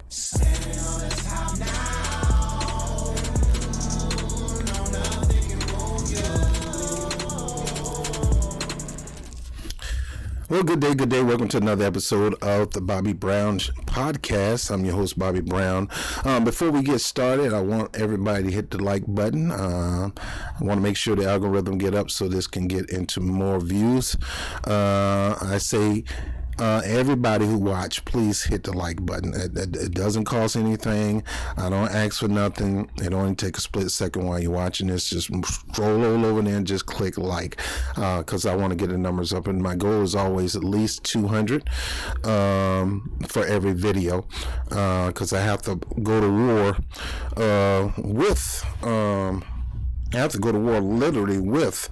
Standing on the top now. No, nothing can move you. Well, good day. Welcome to another episode of the Bobby Brown Podcast. I'm your host, Bobby Brown. Before we get started, I want everybody to hit the like button. I want to make sure the algorithm get up so this can get into more views. I say everybody who watch, please hit the like button. It doesn't cost anything. I don't ask for nothing. It only take a split second while you're watching this. Just scroll all over there and just click like, because I want to get the numbers up. And my goal is always at least 200 for every video, because I have to go to war I have to go to war literally with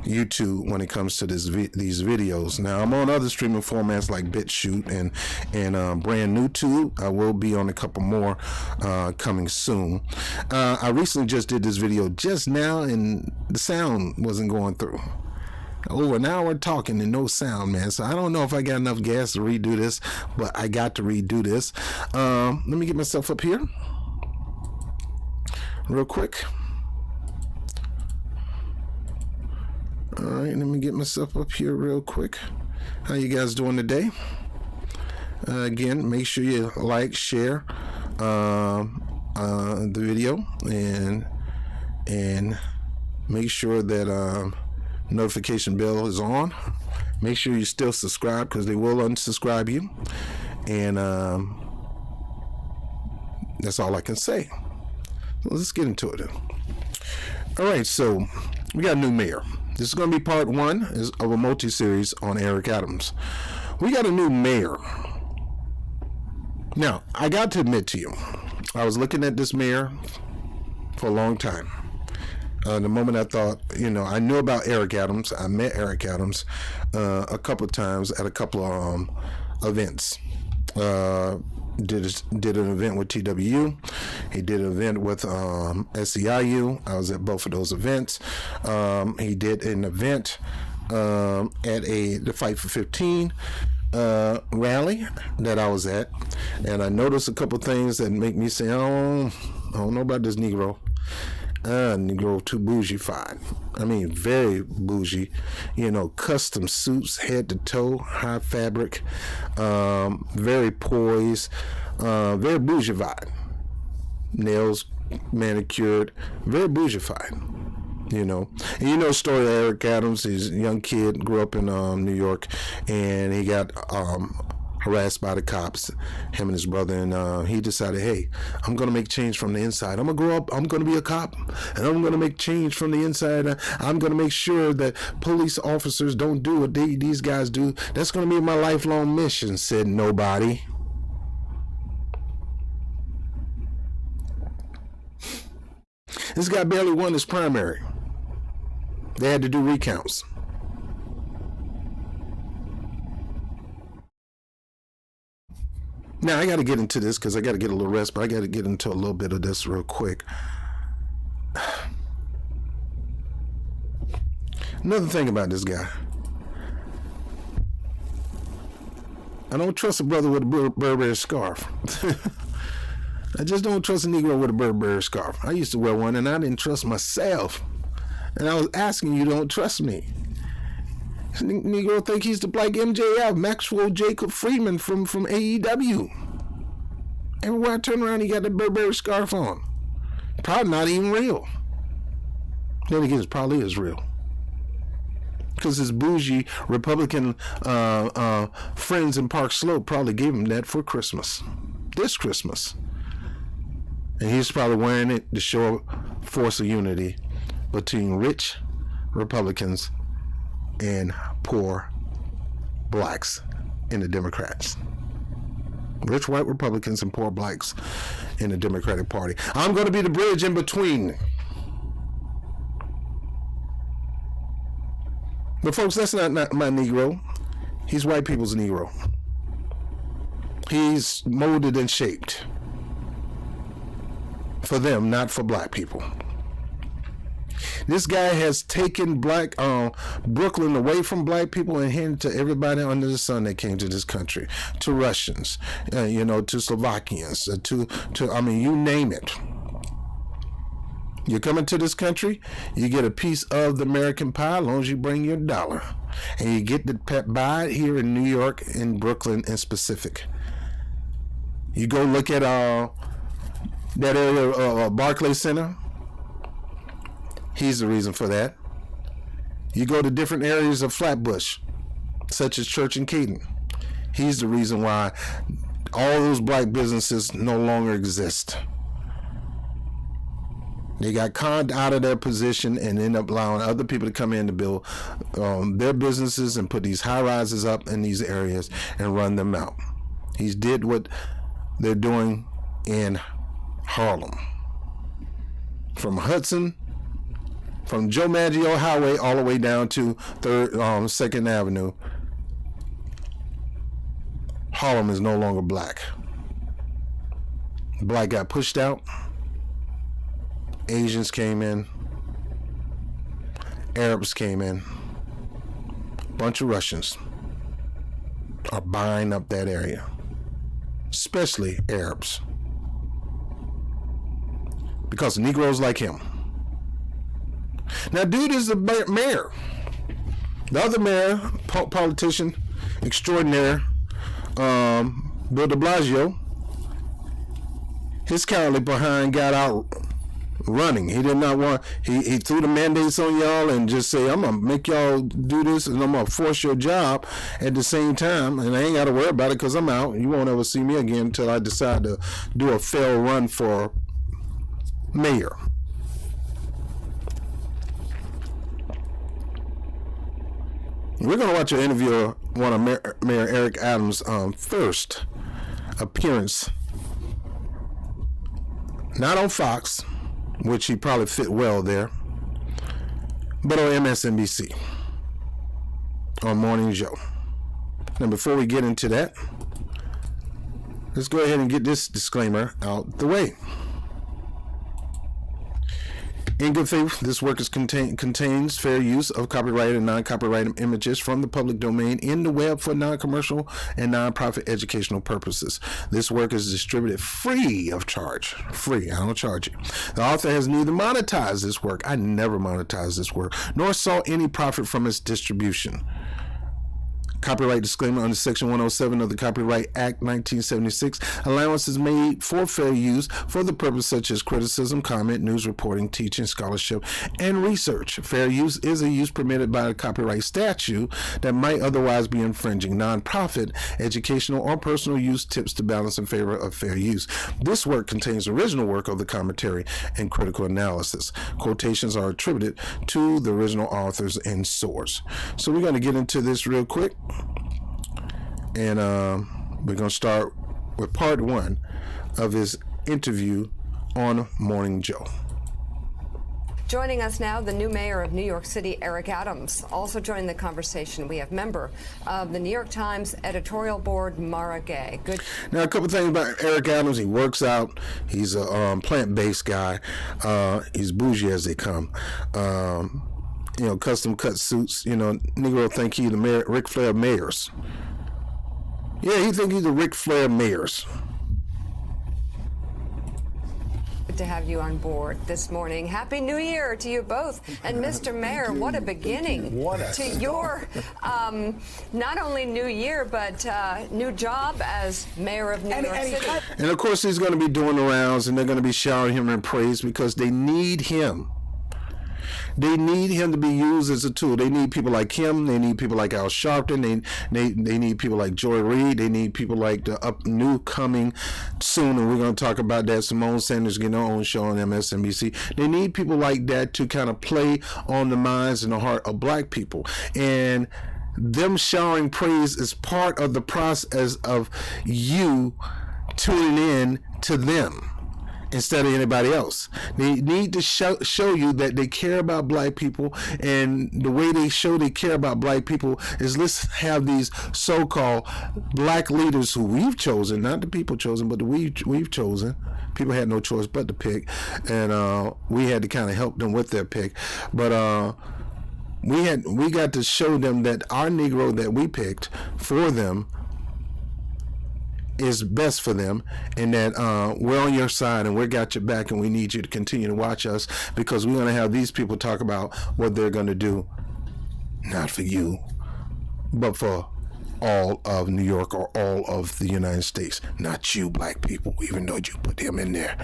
YouTube when it comes to these videos. Now I'm on other streaming formats like BitChute and brand new tube. I will be on a couple more coming soon. I recently just did this video just now and the sound wasn't going through. Over an hour talking and no sound, man. So I don't know if I got enough gas to redo this, but I got to redo this. Let me get myself up here real quick. All right, let me get myself up here real quick. How you guys doing today? Again, make sure you like, share the video, and make sure that notification bell is on. Make sure you still subscribe because they will unsubscribe you. And that's all I can say. Let's get into it. All right, so we got a new mayor. This is going to be part one of a multi-series on Eric Adams. We got a new mayor. Now, I got to admit to you, I was looking at this mayor for a long time. The moment I thought, I knew about Eric Adams. I met Eric Adams a couple of times at a couple of events. Did an event with TWU. He did an event with SEIU. I was at both of those events. He did an event at the Fight for 15 rally that I was at, and I noticed a couple things that make me say, I don't know about this Negro. Negro too bougie-fied. I mean, very bougie. Custom suits, head to toe, high fabric, very poised, very bougie-fied. Nails manicured, very bougie-fied. And the story of Eric Adams. He's a young kid, grew up in New York, and he got harassed by the cops, him and his brother, and he decided, hey, I'm going to make change from the inside. I'm going to grow up, I'm going to be a cop, and I'm going to make change from the inside. I'm going to make sure that police officers don't do what these guys do. That's going to be my lifelong mission, said nobody. This guy barely won his primary. They had to do recounts. Now, I got to get into this because I got to get a little rest, but I got to get into a little bit of this real quick. Another thing about this guy. I don't trust a brother with a Burberry scarf. I just don't trust a Negro with a Burberry scarf. I used to wear one, and I didn't trust myself. And I was asking you, don't trust me. Negro think he's the black MJF, Maxwell Jacob Friedman from AEW. Everywhere I turn around, he got the Burberry scarf on. Probably not even real. Then again, it probably is real. Because his bougie Republican friends in Park Slope probably gave him that for Christmas. This Christmas. And he's probably wearing it to show a force of unity between rich Republicans and poor blacks in the Democrats. Rich white Republicans and poor blacks in the Democratic Party. I'm going to be the bridge in between. But folks, that's not my Negro. He's white people's Negro. He's molded and shaped for them, not for black people. This guy has taken Brooklyn away from black people and handed to everybody under the sun that came to this country, to Russians, to Slovakians, you name it. You're coming to this country, you get a piece of the American pie as long as you bring your dollar. And you get to buy it here in New York, in Brooklyn in specific. You go look at that area, Barclays Center. He's the reason for that. You go to different areas of Flatbush, such as Church and Keaton. He's the reason why all those black businesses no longer exist. They got conned out of their position and end up allowing other people to come in to build their businesses and put these high rises up in these areas and run them out. He's did what they're doing in Harlem. From Hudson, from Joe Maggio Highway all the way down to 2nd Avenue. Harlem is no longer black. Black got pushed out. Asians came in. Arabs came in. A bunch of Russians are buying up that area, especially Arabs, because Negroes like him. Now, dude is the mayor. The other mayor, politician extraordinaire, Bill de Blasio, his cowardly behind got out running. He did not want, he threw the mandates on y'all and just say, I'm going to make y'all do this and I'm going to force your job at the same time, and I ain't got to worry about it because I'm out. You won't ever see me again until I decide to do a fair run for mayor. We're going to watch an interview of one of Mayor Eric Adams' first appearance, not on Fox, which he probably fit well there, but on MSNBC, on Morning Joe. Now, before we get into that, let's go ahead and get this disclaimer out the way. In good faith, this work contains fair use of copyrighted and non-copyrighted images from the public domain in the web for non-commercial and non-profit educational purposes. This work is distributed free of charge. Free, I don't charge you. The author has neither monetized this work, I never monetized this work, nor saw any profit from its distribution. Copyright disclaimer under Section 107 of the Copyright Act 1976. Allowance is made for fair use for the purpose such as criticism, comment, news reporting, teaching, scholarship, and research. Fair use is a use permitted by a copyright statute that might otherwise be infringing. Non-profit, educational, or personal use tips to balance in favor of fair use. This work contains original work of the commentary and critical analysis. Quotations are attributed to the original authors and source. So we're going to get into this real quick. And we're going to start with part one of his interview on Morning Joe. Joining us now, the new mayor of New York City, Eric Adams. Also joining the conversation, we have member of the New York Times editorial board, Mara Gay. Good. Now, a couple things about Eric Adams. He works out. He's a plant-based guy. He's bougie as they come. Custom cut suits. Negro think he the mayor, Ric Flair of mayors. Yeah, he think he's the Ric Flair of mayors. Good to have you on board this morning. Happy New Year to you both. And Mr. Mayor, what a beginning to your not only new year, but new job as mayor of New York City. And of course, he's going to be doing the rounds, and they're going to be showering him in praise because they need him. They need him to be used as a tool. They need people like him. They need people like Al Sharpton. They need people like Joy Reid. They need people like the new coming soon, and we're going to talk about that. Simone Sanders getting her own show on MSNBC. They need people like that to kind of play on the minds and the heart of black people. And them showering praise is part of the process of you tuning in to them instead of anybody else. They need to show you that they care about black people, and the way they show they care about black people is, let's have these so-called black leaders who we've chosen, not the people chosen, but we've chosen. People had no choice but to pick, and we had to kind of help them with their pick. But we got to show them that our Negro that we picked for them is best for them, and that we're on your side and we got your back, and we need you to continue to watch us, because we're going to have these people talk about what they're going to do, not for you, but for all of New York or all of the United States. Not you, black people, even though you put him in there.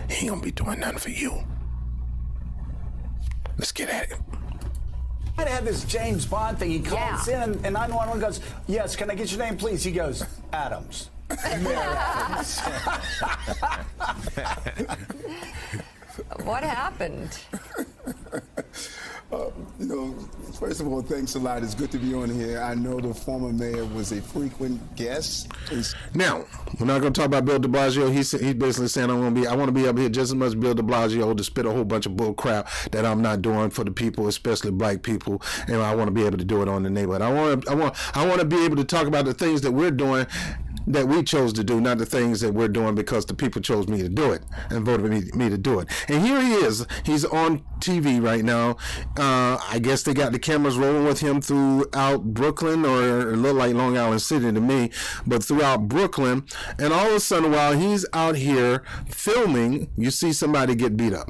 He ain't going to be doing nothing for you. Let's get at it. I had this James Bond thing. He calls in, and 911 goes, yes, can I get your name, please? He goes, Adams. What happened? First of all, thanks a lot. It's good to be on here. I know the former mayor was a frequent guest. Now, we're not going to talk about Bill de Blasio. He's basically saying I want to be up here just as much Bill de Blasio to spit a whole bunch of bull crap that I'm not doing for the people, especially black people, and I want to be able to do it on the neighborhood. I want to be able to talk about the things that we're doing, that we chose to do, not the things that we're doing because the people chose me to do it and voted me to do it. And here he is. He's on TV right now. I guess they got the cameras rolling with him throughout Brooklyn, or it looked like Long Island City to me, but throughout Brooklyn. And all of a sudden, while he's out here filming, you see somebody get beat up.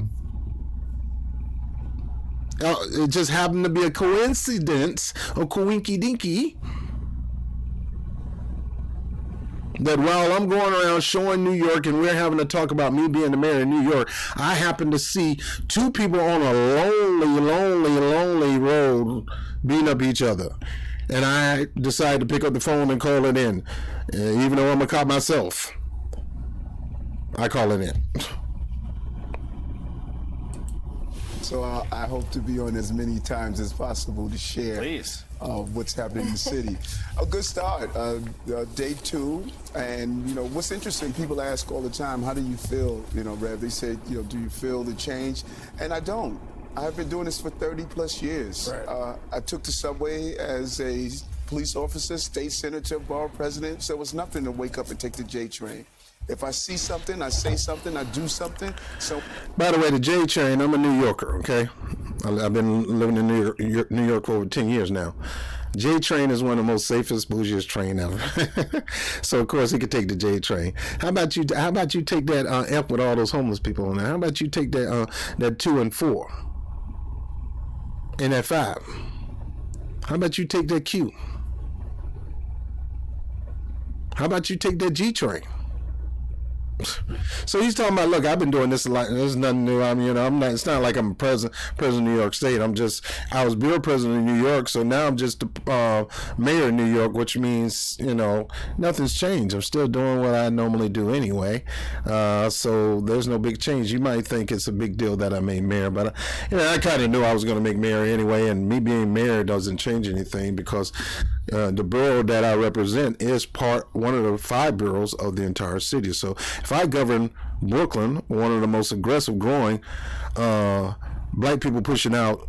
It just happened to be a coincidence, or coinky dinky, that while I'm going around showing New York and we're having to talk about me being the mayor of New York, I happen to see two people on a lonely road beating up each other. And I decided to pick up the phone and call it in. Even though I'm a cop myself, I call it in. So I hope to be on as many times as possible to share what's happening in the city. A good start, day 2. And, what's interesting, people ask all the time, how do you feel, Rev? They say, do you feel the change? And I don't. I've been doing this for 30 plus years. Right. I took the subway as a police officer, state senator, borough president, so it was nothing to wake up and take the J train. If I see something, I say something, I do something. So, by the way, the J train, I'm a New Yorker, okay? I've been living in New York for over 10 years now. J train is one of the most safest, bougiest train ever. So of course he could take the J train. How about you take that F with all those homeless people on there? How about you take that 2 and 4 and that 5? How about you take that Q? How about you take that G train? So he's talking about, look, I've been doing this a lot. There's nothing new. I'm not. It's not like I'm president of New York State. I was bureau president of New York, so now I'm just the mayor of New York, which means nothing's changed. I'm still doing what I normally do anyway. So there's no big change. You might think it's a big deal that I made mayor, but I kind of knew I was going to make mayor anyway. And me being mayor doesn't change anything, because the borough that I represent is one of the 5 boroughs of the entire city. So if I govern Brooklyn, one of the most aggressive growing black people pushing out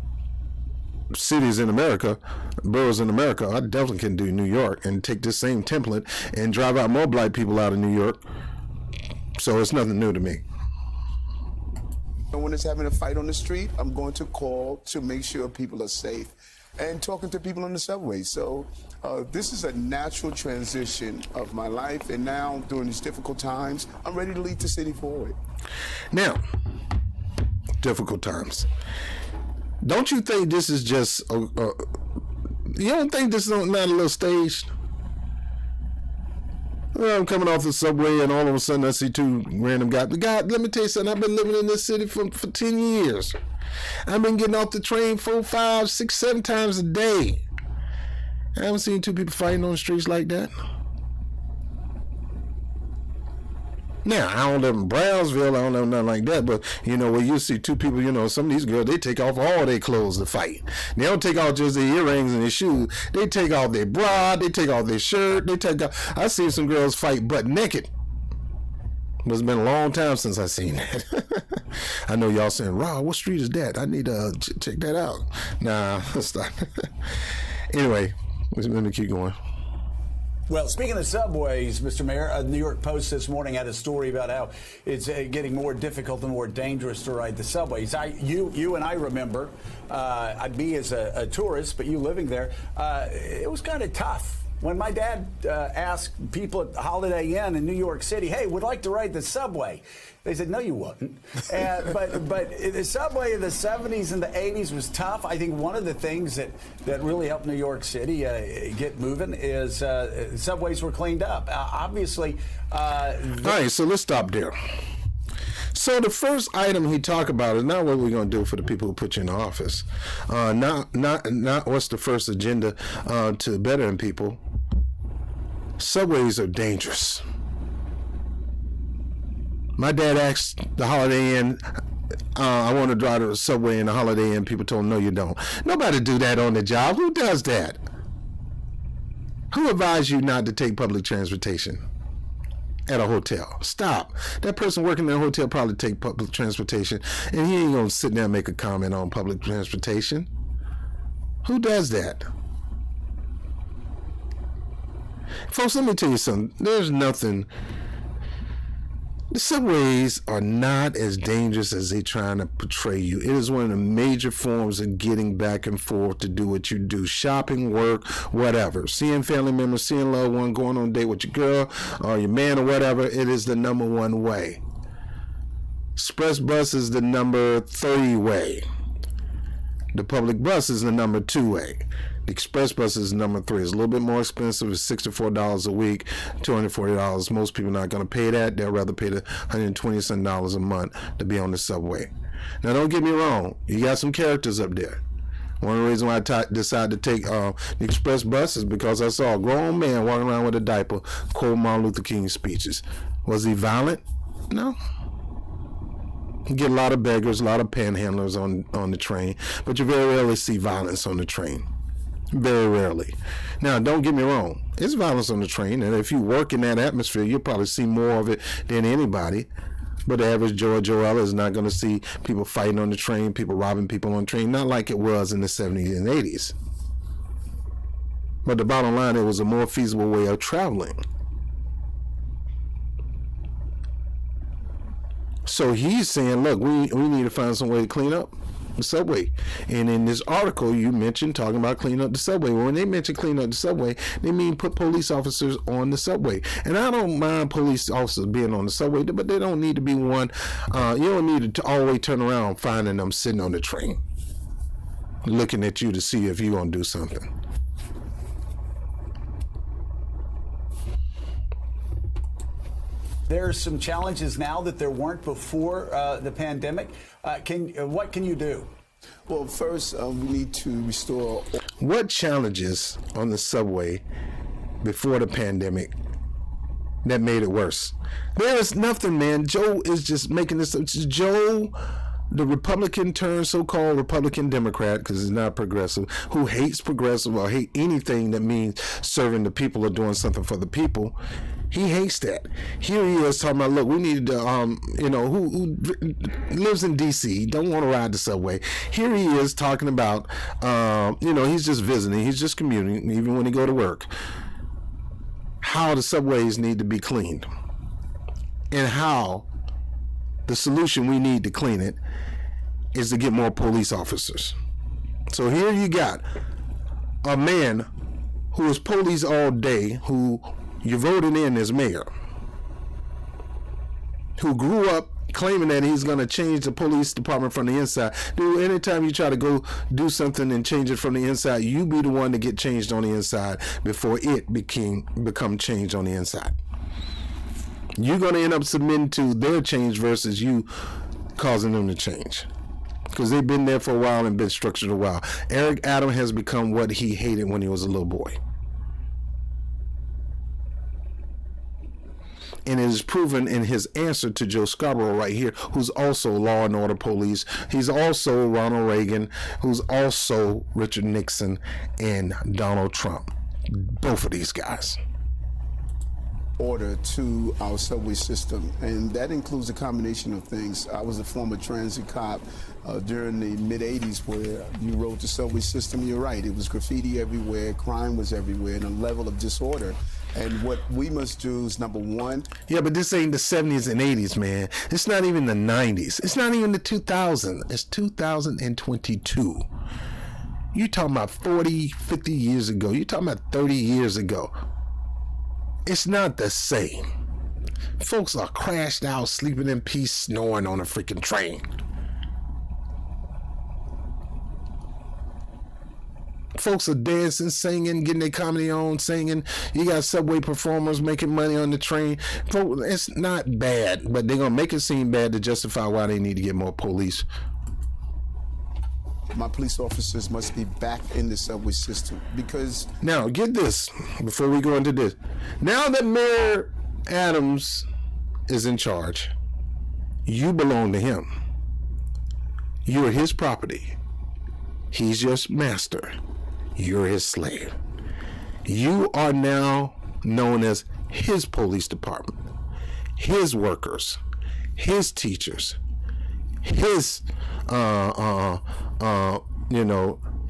cities in America, boroughs in America, I definitely can do New York and take this same template and drive out more black people out of New York. So it's nothing new to me. When it's having a fight on the street, I'm going to call to make sure people are safe, and talking to people on the subway. So this is a natural transition of my life, and now during these difficult times, I'm ready to lead the city forward. Now, difficult times. Don't you think this is just, you don't think this is not a little staged? Well, I'm coming off the subway and all of a sudden I see 2 random guys. But God, let me tell you something, I've been living in this city for 10 years. I've been getting off the train 4, 5, 6, 7 times a day. I haven't seen 2 people fighting on the streets like that. Now, I don't live in Brownsville, I don't know nothing like that, but, where you see 2 people, some of these girls, they take off all their clothes to fight. They don't take off just their earrings and their shoes. They take off their bra, they take off their shirt, I've seen some girls fight butt naked. But it's been a long time since I seen that. I know y'all saying, Rob, what street is that? I need to check that out. Nah, let's stop. Anyway, let me keep going. Well, speaking of subways, Mr. Mayor, the New York Post this morning had a story about how it's getting more difficult and more dangerous to ride the subways. You and I remember, me as a tourist, but you living there, it was kind of tough. When my dad asked people at Holiday Inn in New York City, hey, would like to ride the subway, they said, no, you wouldn't. But the subway in the 70s and the 80s was tough. I think one of the things that really helped New York City get moving is subways were cleaned up. Obviously. All right, so let's stop there. So the first item he talked about is not what we're going to do for the people who put you in office. Not what's the first agenda to bettering people. Subways are dangerous. My dad asked the Holiday Inn, I want to drive to the subway in the Holiday Inn. People told him, no, you don't. Nobody do that on the job. Who does that? Who advised you not to take public transportation at a hotel? Stop. That person working in a hotel probably take public transportation, and he ain't going to sit there and make a comment on public transportation. Who does that? Folks, let me tell you something. There's nothing. The subways are not as dangerous as they're trying to portray you. It is one of the major forms of getting back and forth to do what you do. Shopping, work, whatever. Seeing family members, seeing loved one, going on a date with your girl or your man or whatever. It is the number one way. Express bus is the number 30 way. The public bus is the number 2 way. The express bus is number 3. It's a little bit more expensive. It's $64 a week, $240. Most people are not going to pay that. They'll rather pay the $120 a month to be on the subway. Now, don't get me wrong. You got some characters up there. One of the reasons why I decided to take the express bus is because I saw a grown man walking around with a diaper quoting Martin Luther King's speeches. Was he violent? No. You get a lot of beggars, a lot of panhandlers on the train, but you very rarely see violence on the train. Very rarely. Now, don't get me wrong. It's violence on the train, and if you work in that atmosphere, you'll probably see more of it than anybody. But the average Joe or Joella is not going to see people fighting on the train, people robbing people on the train, not like it was in the 70s and 80s. But the bottom line, it was a more feasible way of traveling. So he's saying, look, we need to find some way to clean up the subway. And in this article, you mentioned talking about clean up the subway. Well, when they mention clean up the subway, they mean put police officers on the subway. And I don't mind police officers being on the subway, but they don't need to be one. You don't need to always turn around finding them sitting on the train, looking at you to see if you're going to do something. There are some challenges now that there weren't before the pandemic. What can you do? Well, first, we need to restore. What challenges on the subway before the pandemic that made it worse? There is nothing, man. Joe is just making this. Joe, the Republican turned so-called Republican Democrat, because he's not progressive, who hates progressive or hate anything that means serving the people or doing something for the people. He hates that. Here he is talking about, look, we need to, who lives in D.C., don't want to ride the subway. Here he is talking about, he's just visiting, he's just commuting, even when he go to work, how the subways need to be cleaned and how the solution we need to clean it is to get more police officers. So here you got a man who is police all day, who you voted in as mayor, who grew up claiming that he's going to change the police department from the inside. Dude, anytime you try to go do something and change it from the inside, you be the one to get changed on the inside before it become changed on the inside. You're going to end up submitting to their change versus you causing them to change, because they've been there for a while and been structured a while. Eric Adams has become what he hated when he was a little boy. And it is proven in his answer to Joe Scarborough right here, who's also law and order police. He's also Ronald Reagan, who's also Richard Nixon and Donald Trump. Both of these guys. order to our subway system, and that includes a combination of things. I was a former transit cop during the mid-'80s where you rode the subway system. You're right, it was graffiti everywhere, crime was everywhere, and a level of disorder. And what we must do is, number one... Yeah, but this ain't the 70s and 80s, man. It's not even the 90s. It's not even the 2000s. It's 2022. You're talking about 40, 50 years ago. You're talking about 30 years ago. It's not the same. Folks are crashed out, sleeping in peace, snoring on a freaking train. Folks are dancing, singing, getting their comedy on, singing. You got subway performers making money on the train. Folks, it's not bad, but they're going to make it seem bad to justify why they need to get more police. My police officers must be back in the subway system because... Now, get this, before we go into this. Now that Mayor Adams is in charge, you belong to him. You're his property. He's your master. You're his slave. You are now known as his police department, his workers, his teachers, his,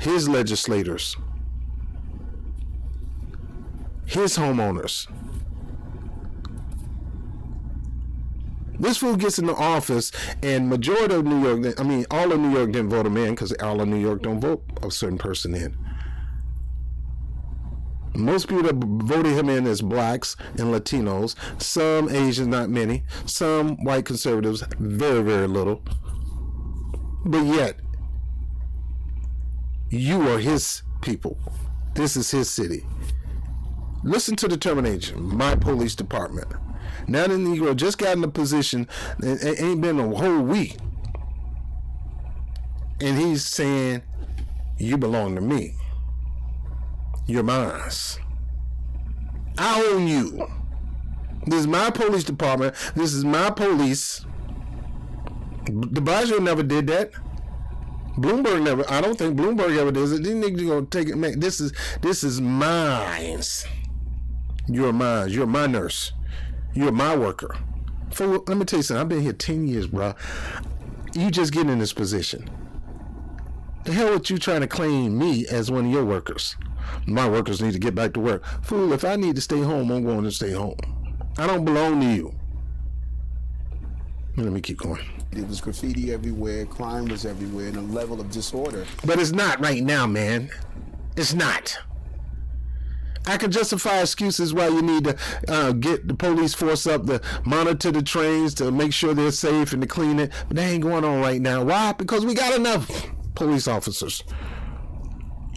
his legislators, his homeowners. This fool gets in the office, and majority of New York, all of New York didn't vote him in because all of New York don't vote a certain person in. Most people that voted him in as blacks and Latinos, some Asians, not many, some white conservatives, very, very little. But yet, you are his people. This is his city. Listen to the termination, my police department. Now the Negro just got in a position, it ain't been a whole week, and he's saying, you belong to me. You're mine. I own you. This is my police department. This is my police. De Blasio never did that. Bloomberg never. I don't think Bloomberg ever does it. These niggas gonna take it. Man, this is mine. You're mine. You're my nurse. You're my worker. Let me tell you something. I've been here 10 years, bro. You just get in this position. The hell with you trying to claim me as one of your workers? My workers need to get back to work. Fool, if I need to stay home, I'm going to stay home. I don't belong to you. Let me keep going. It was graffiti everywhere, crime was everywhere, and a level of disorder. But it's not right now, man. It's not. I can justify excuses why you need to get the police force up to monitor the trains to make sure they're safe and to clean it. But that ain't going on right now. Why? Because we got enough police officers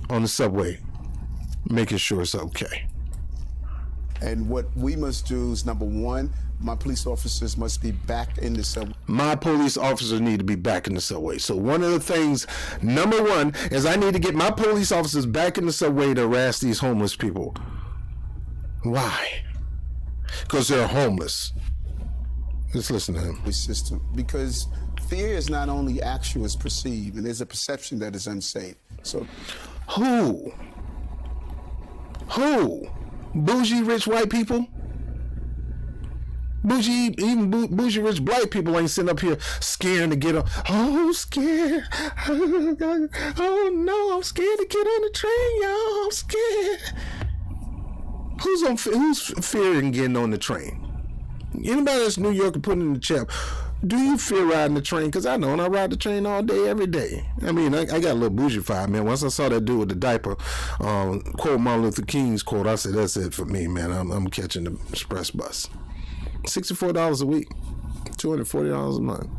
on the subway making sure it's okay. And what we must do is, number one, my police officers must be back in the subway. My police officers need to be back in the subway. So one of the things, number one, is I need to get my police officers back in the subway to harass these homeless people. Why? Because they're homeless. Let's listen to him. System. Because fear is not only actual, it's perceived, and there's a perception that is unsafe. So, Who? Bougie rich white people? Even bougie rich black people ain't sitting up here scared to get on. Oh, scared. Oh no, I'm scared to get on the train, y'all. I'm scared. Who's fearing getting on the train? Anybody that's New York can put in the chat. Do you fear riding the train? Because I know, and I ride the train all day, every day. I mean, I got a little bougie vibe, man. Once I saw that dude with the diaper, quote Martin Luther King's quote, I said, that's it for me, man. I'm catching the express bus. $64 a week, $240 a month.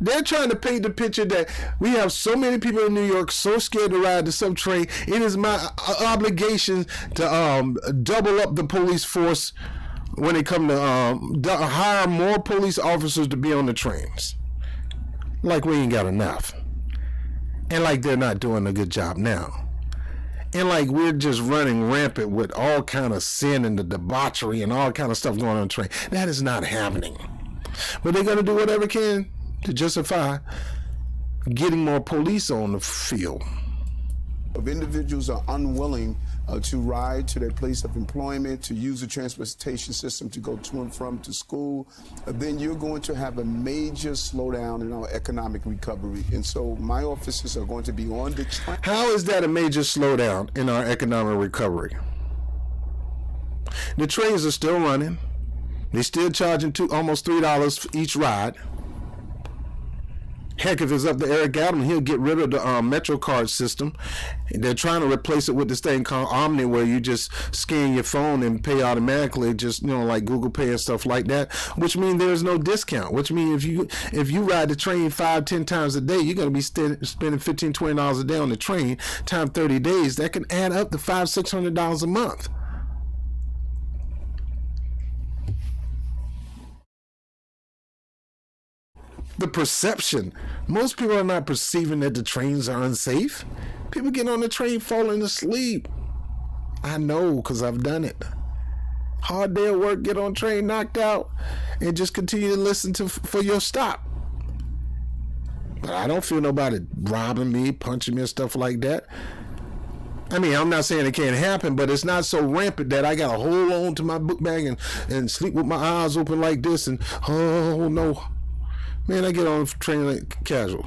They're trying to paint the picture that we have so many people in New York so scared to ride the subtrain. It is my obligation to double up the police force when it comes to hire more police officers to be on the trains. Like we ain't got enough. And like they're not doing a good job now. And like we're just running rampant with all kind of sin and the debauchery and all kind of stuff going on the train. That is not happening. But they're going to do whatever can to justify getting more police on the field. If individuals are unwilling to ride to their place of employment, to use the transportation system to go to and from to school, then you're going to have a major slowdown in our economic recovery. And so my officers are going to be on the train. How is that a major slowdown in our economic recovery? The trains are still running. They're still charging almost $3 for each ride. Heck, if it's up to Eric Adams, he'll get rid of the MetroCard system. They're trying to replace it with this thing called Omni, where you just scan your phone and pay automatically, just, you know, like Google Pay and stuff like that, which means there's no discount, which means if you ride the train 5-10 times a day, you're going to be spending $15-$20 a day on the train, times 30 days. That can add up to $500-$600 a month. The perception. Most people are not perceiving that the trains are unsafe. People get on the train falling asleep. I know, because I've done it. Hard day at work, get on train, knocked out, and just continue to listen for your stop. But I don't feel nobody robbing me, punching me, and stuff like that. I mean, I'm not saying it can't happen, but it's not so rampant that I got to hold on to my book bag and sleep with my eyes open like this and, oh, no. Man, I get on the train like casual.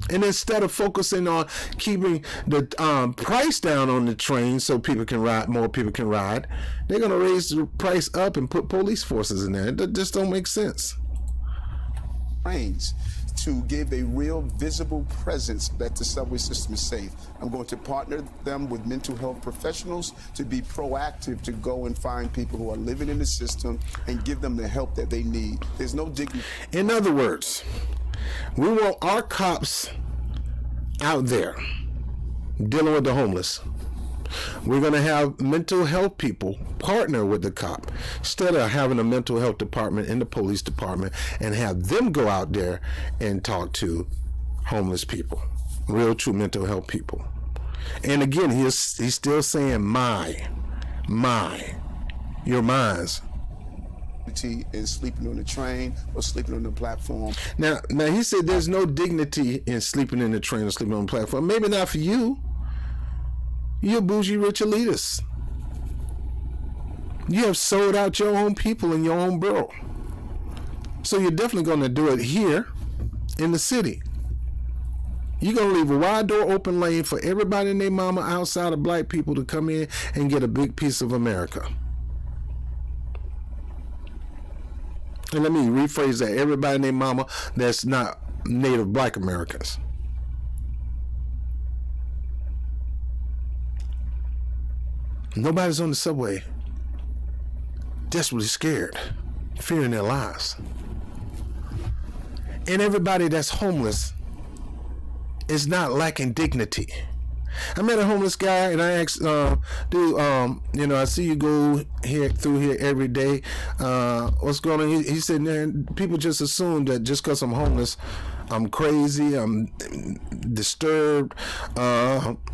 And instead of focusing on keeping the price down on the train so people can ride, more people can ride, they're going to raise the price up and put police forces in there. That just don't make sense. Trains to give a real visible presence that the subway system is safe. I'm going to partner them with mental health professionals to be proactive, to go and find people who are living in the system and give them the help that they need. There's no dignity. In other words, we want our cops out there dealing with the homeless. We're going to have mental health people partner with the cop instead of having a mental health department in the police department and have them go out there and talk to homeless people, real true mental health people. And again, he's still saying your minds. In sleeping on the train or sleeping on the platform. Now he said there's no dignity in sleeping in the train or sleeping on the platform. Maybe not for you. You're bougie rich elitists. You have sold out your own people in your own borough. So you're definitely going to do it here in the city. You're going to leave a wide door open lane for everybody and their mama outside of black people to come in and get a big piece of America. And let me rephrase that. Everybody and their mama that's not native black Americans. Nobody's on the subway desperately scared, fearing their lives. And everybody that's homeless is not lacking dignity. I met a homeless guy and I asked, dude, I see you go through here every day. What's going on? He said, man, people just assume that just because I'm homeless, I'm crazy, I'm disturbed.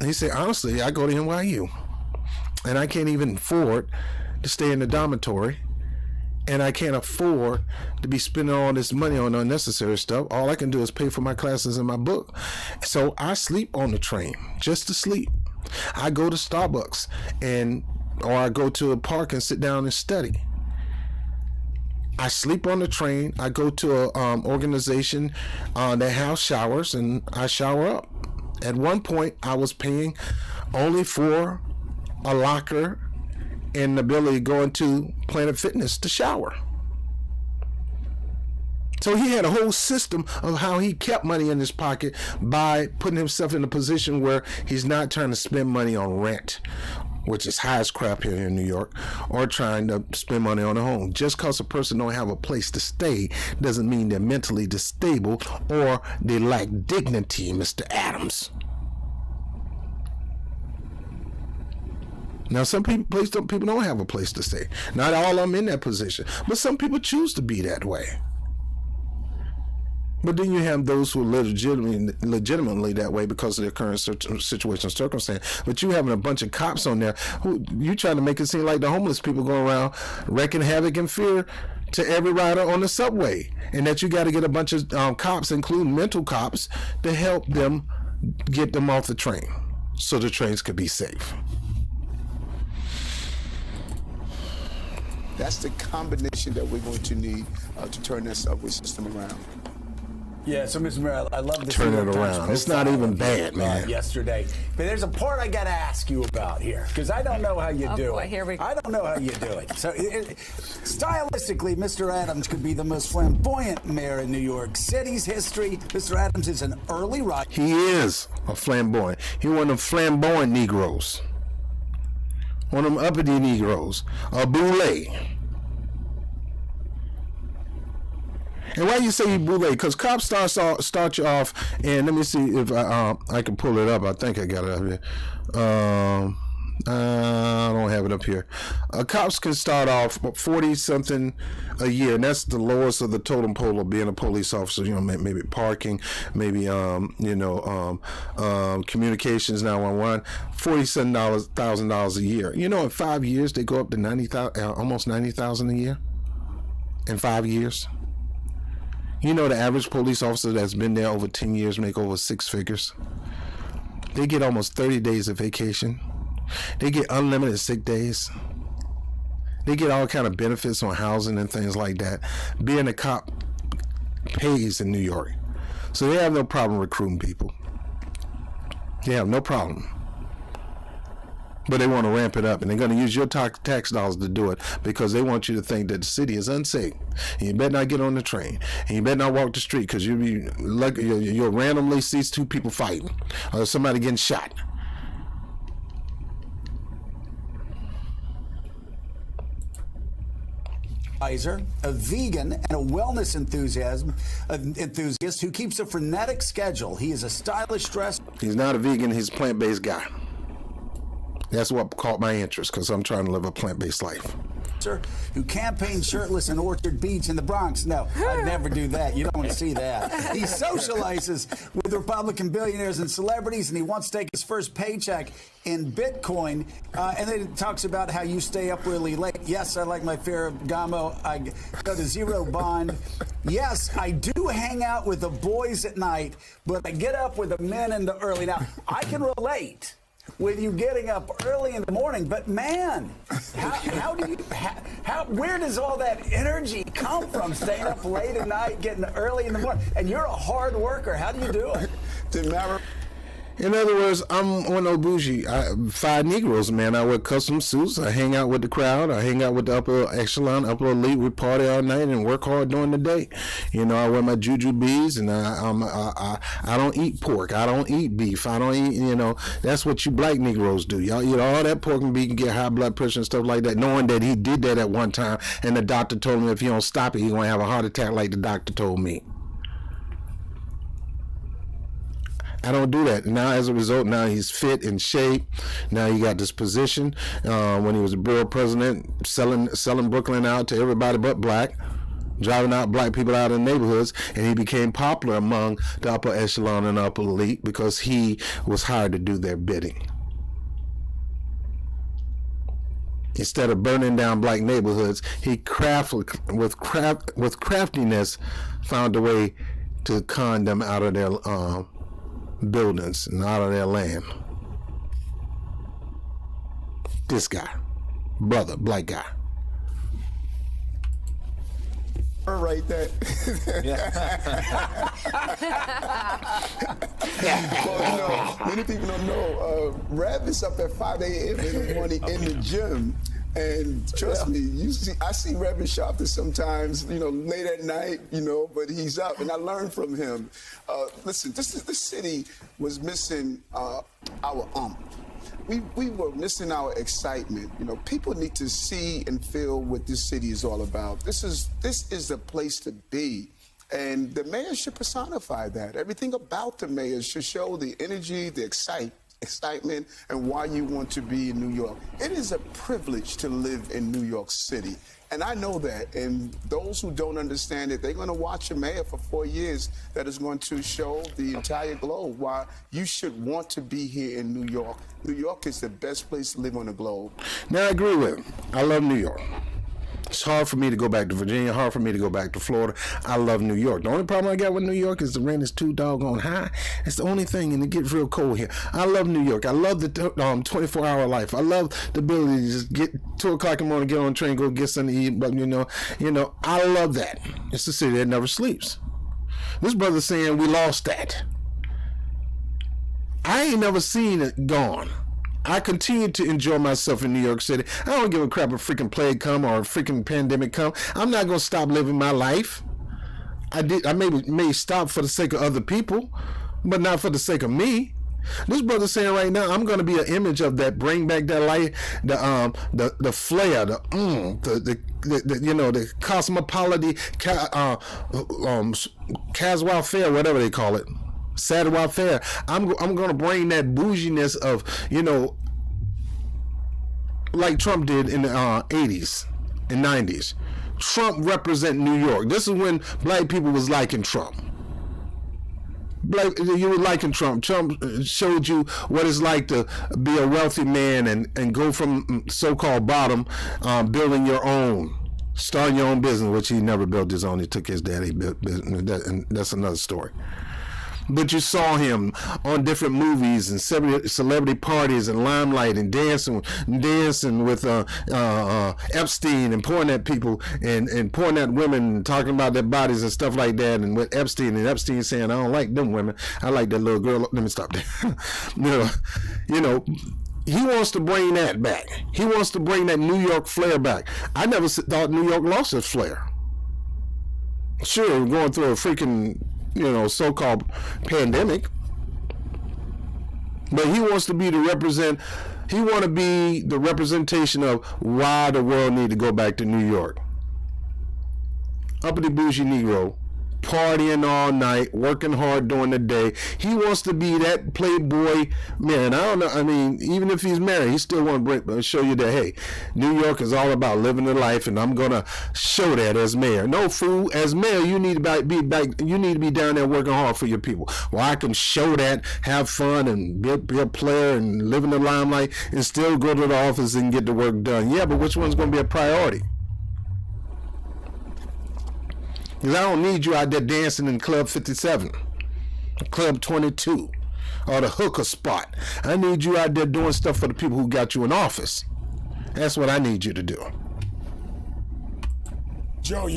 He said, honestly, I go to NYU. And I can't even afford to stay in the dormitory. And I can't afford to be spending all this money on unnecessary stuff. All I can do is pay for my classes and my book. So I sleep on the train, just to sleep. I go to Starbucks or I go to a park and sit down and study. I sleep on the train. I go to an organization that has showers and I shower up. At one point, I was paying only for a locker and the ability to go into Planet Fitness to shower. So he had a whole system of how he kept money in his pocket by putting himself in a position where he's not trying to spend money on rent, which is high as crap here in New York, or trying to spend money on a home. Just because a person don't have a place to stay doesn't mean they're mentally unstable or they lack dignity, Mr. Adams. Now, some people don't have a place to stay. Not all of them in that position, but some people choose to be that way. But then you have those who are legitimately that way because of their current situation, circumstance. But you having a bunch of cops on there who you trying to make it seem like the homeless people go around wreaking havoc and fear to every rider on the subway, and that you got to get a bunch of cops, including mental cops, to help them get them off the train so the trains could be safe. That's the combination that we're going to need to turn that subway system around. Yeah, so Mr. Mayor, I love this. Turn it around. It's not even bad, man. Yesterday, but there's a part I got to ask you about here because I don't know how you do boy, it. here we go. I don't know how you do it. So, stylistically, Mr. Adams could be the most flamboyant mayor in New York City's history. Mr. Adams is an early riser. He is a flamboyant. He one of them flamboyant Negroes. One of them uppity Negroes. A boule. And why you say you boule? Because cops start you off, and let me see if I can pull it up. I think I got it up here. I don't have it up here. Cops can start off 40-something a year, and that's the lowest of the totem pole of being a police officer. You know, maybe parking, maybe communications 911, $47,000 a year. You know, in 5 years they go up to almost $90,000 a year. In 5 years. You know, the average police officer that's been there over 10 years make over 6 figures. They get almost 30 days of vacation. They get unlimited sick days. They get all kind of benefits on housing and things like that. Being a cop pays in New York. So they have no problem recruiting people. They have no problem. But they want to ramp it up, and they're going to use your tax dollars to do it because they want you to think that the city is unsafe. And you better not get on the train, and you better not walk the street because you'll randomly see 2 people fighting or somebody getting shot. A vegan and a wellness enthusiast who keeps a frenetic schedule. He is a stylish dresser. He's not a vegan. He's a plant-based guy. That's what caught my interest because I'm trying to live a plant-based life. Who campaigns shirtless in Orchard Beach in the Bronx. No, I'd never do that. You don't want to see that. He socializes with Republican billionaires and celebrities, and he wants to take his first paycheck in Bitcoin. And then it talks about how you stay up really late. Yes, I like my Ferragamo. I go to Zero Bond. Yes, I do hang out with the boys at night, but I get up with the men in the early. Now, I can relate with you getting up early in the morning, but man, where does all that energy come from? Staying up late at night, getting early in the morning, and you're a hard worker. How do you do it? In other words, I'm one of those bougie 5 Negroes, man. I wear custom suits. I hang out with the crowd. I hang out with the upper echelon, upper elite. We party all night and work hard during the day. You know, I wear my jujubes, and I don't eat pork. I don't eat beef. I don't eat, you know, that's what you black Negroes do. Y'all eat all that pork and beef and get high blood pressure and stuff like that, knowing that he did that at one time, and the doctor told him if he don't stop it, he's going to have a heart attack like the doctor told me. I don't do that. Now, as a result, now he's fit in shape. Now he got this position. When he was a borough president, selling Brooklyn out to everybody but black, driving out black people out in neighborhoods, and he became popular among the upper echelon and upper elite because he was hired to do their bidding. Instead of burning down black neighborhoods, he with craftiness found a way to con them out of their buildings and out of their land. This guy, brother, black guy. Right there. Well, you know, many people don't know. Rev is up at 5 a.m. in the morning in the gym. And trust me, I see Reverend Sharpton sometimes, you know, late at night, you know, but he's up, and I learned from him. Listen, this city was missing our We were missing our excitement. You know, people need to see and feel what this city is all about. This is the place to be. And the mayor should personify that. Everything about the mayor should show the energy, the excitement, and why you want to be in New York. It is a privilege to live in New York City. And I know that. And those who don't understand it, they're going to watch a mayor for 4 years that is going to show the entire globe why you should want to be here in New York. New York is the best place to live on the globe. Now, I agree with him. I love New York. It's hard for me to go back to Virginia, hard for me to go back to Florida. I love New York. The only problem I got with New York is the rent is too doggone high. It's the only thing, and it gets real cold here. I love New York. I love the 24-hour life. I love the ability to just get 2 o'clock in the morning, get on a train, go get something to eat. But, I love that. It's a city that never sleeps. This brother's saying we lost that. I ain't never seen it gone. I continue to enjoy myself in New York City. I don't give a crap if a freaking plague come or a freaking pandemic come. I'm not going to stop living my life. I may stop for the sake of other people, but not for the sake of me. This brother saying right now, I'm going to be an image of that. Bring back that light, the flair, the cosmopolitan, Caswell Fair, whatever they call it. Saturday Fair. I'm going to bring that bouginess of, like Trump did in the 80s and 90s. Trump represent New York. This is when black people was liking Trump. You were liking Trump. Trump showed you what it's like to be a wealthy man and go from so-called bottom, building your own. Starting your own business, which he never built his own. He took his daddy's business, and that's another story. But you saw him on different movies and celebrity parties and limelight and dancing with Epstein and pointing at people and pointing at women and talking about their bodies and stuff like that. And with Epstein saying, I don't like them women. I like that little girl. Let me stop there. He wants to bring that back. He wants to bring that New York flair back. I never thought New York lost its flair. Sure, we're going through a freaking so-called pandemic, but he wants to be the representation of why the world need to go back to New York. Uppity bougie Negro, partying all night, working hard during the day. He wants to be that playboy man. I don't know. I mean, even if he's married, he still want to show you that, hey, New York is all about living the life, and I'm gonna show that as mayor. No, fool. As mayor, you need to be back. You need to be down there working hard for your people. Well, I can show that, have fun, and be a player and live in the limelight, and still go to the office and get the work done. Yeah, but which one's gonna be a priority? Because I don't need you out there dancing in Club 57, Club 22, or the hooker spot. I need you out there doing stuff for the people who got you in office. That's what I need you to do. Joe,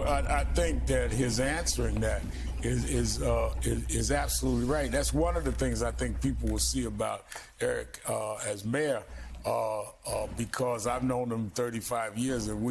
I think that his answering that is absolutely right. That's one of the things I think people will see about Eric as mayor. Because I've known him 35 years, and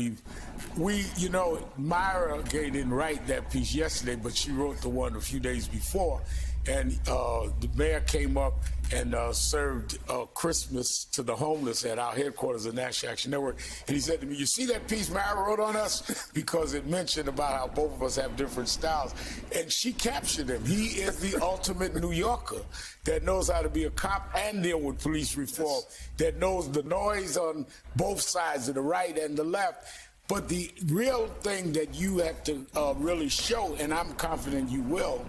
Myra Gay didn't write that piece yesterday, but she wrote the one a few days before, and the mayor came up and served Christmas to the homeless at our headquarters of National Action Network, and he said to me, you see that piece Myra wrote on us? Because it mentioned about how both of us have different styles, and she captured him. He is the ultimate New Yorker that knows how to be a cop and deal with police reform, that knows the noise on both sides of the right and the left. But the real thing that you have to really show, and I'm confident you will,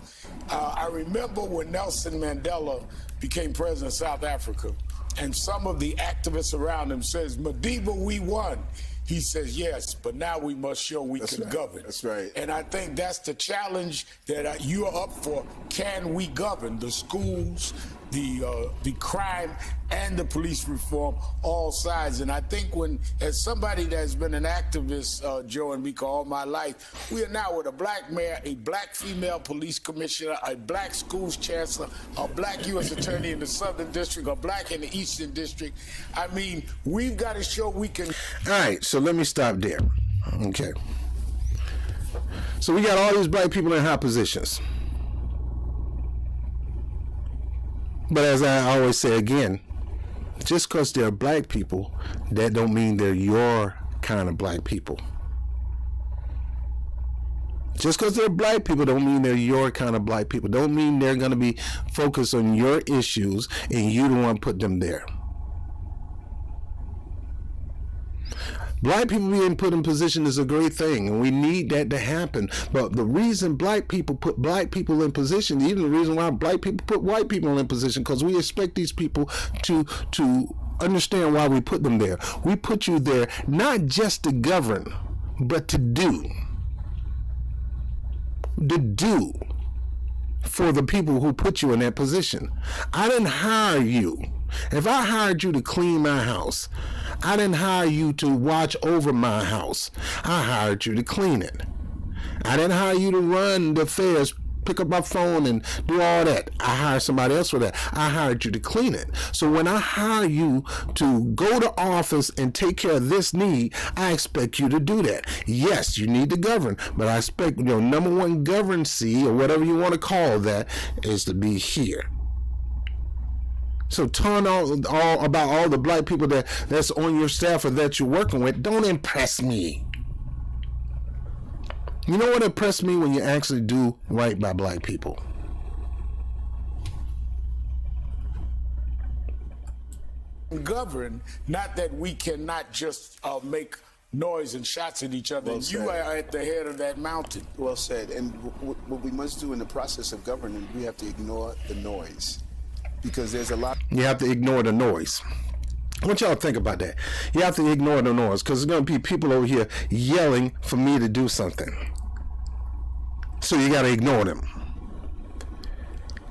I remember when Nelson Mandela became president of South Africa, and some of the activists around him says, Madiba, we won. He says, yes, but now we must show we can govern. That's right. And I think that's the challenge that you are up for. Can we govern the schools, the crime, and the police reform, all sides? And I think as somebody that's been an activist, Joe and Mika, all my life, we are now with a black mayor, a black female police commissioner, a black schools chancellor, a black U.S. attorney in the Southern District, a black in the Eastern District. I mean, we've got to show we can. All right, so let me stop there. Okay. So we got all these black people in high positions. But as I always say again, just because they're black people, that don't mean they're your kind of black people. Just because they're black people don't mean they're your kind of black people. Don't mean they're going to be focused on your issues and you don't want to put them there. Black people being put in position is a great thing, and we need that to happen. But the reason black people put black people in position, even the reason why black people put white people in position, because we expect these people to understand why we put them there. We put you there not just to govern, but to do for the people who put you in that position. I didn't hire you. If I hired you to clean my house, I didn't hire you to watch over my house. I hired you to clean it. I didn't hire you to run the affairs, pick up my phone and do all that. I hired somebody else for that. I hired you to clean it. So when I hire you to go to office and take care of this need, I expect you to do that. Yes, you need to govern, but I expect your number one governancy, or whatever you want to call that, is to be here. So turn all about all the black people that's on your staff or that you're working with. Don't impress me. You know what impressed me? When you actually do right by black people. Govern, not that we cannot just make noise and shots at each other. Well You are at the head of that mountain. Well said. And what we must do in the process of governing, we have to ignore the noise. Because there's a lot. You have to ignore the noise. What y'all think about that? You have to ignore the noise, because there's going to be people over here yelling for me to do something. So you got to ignore them.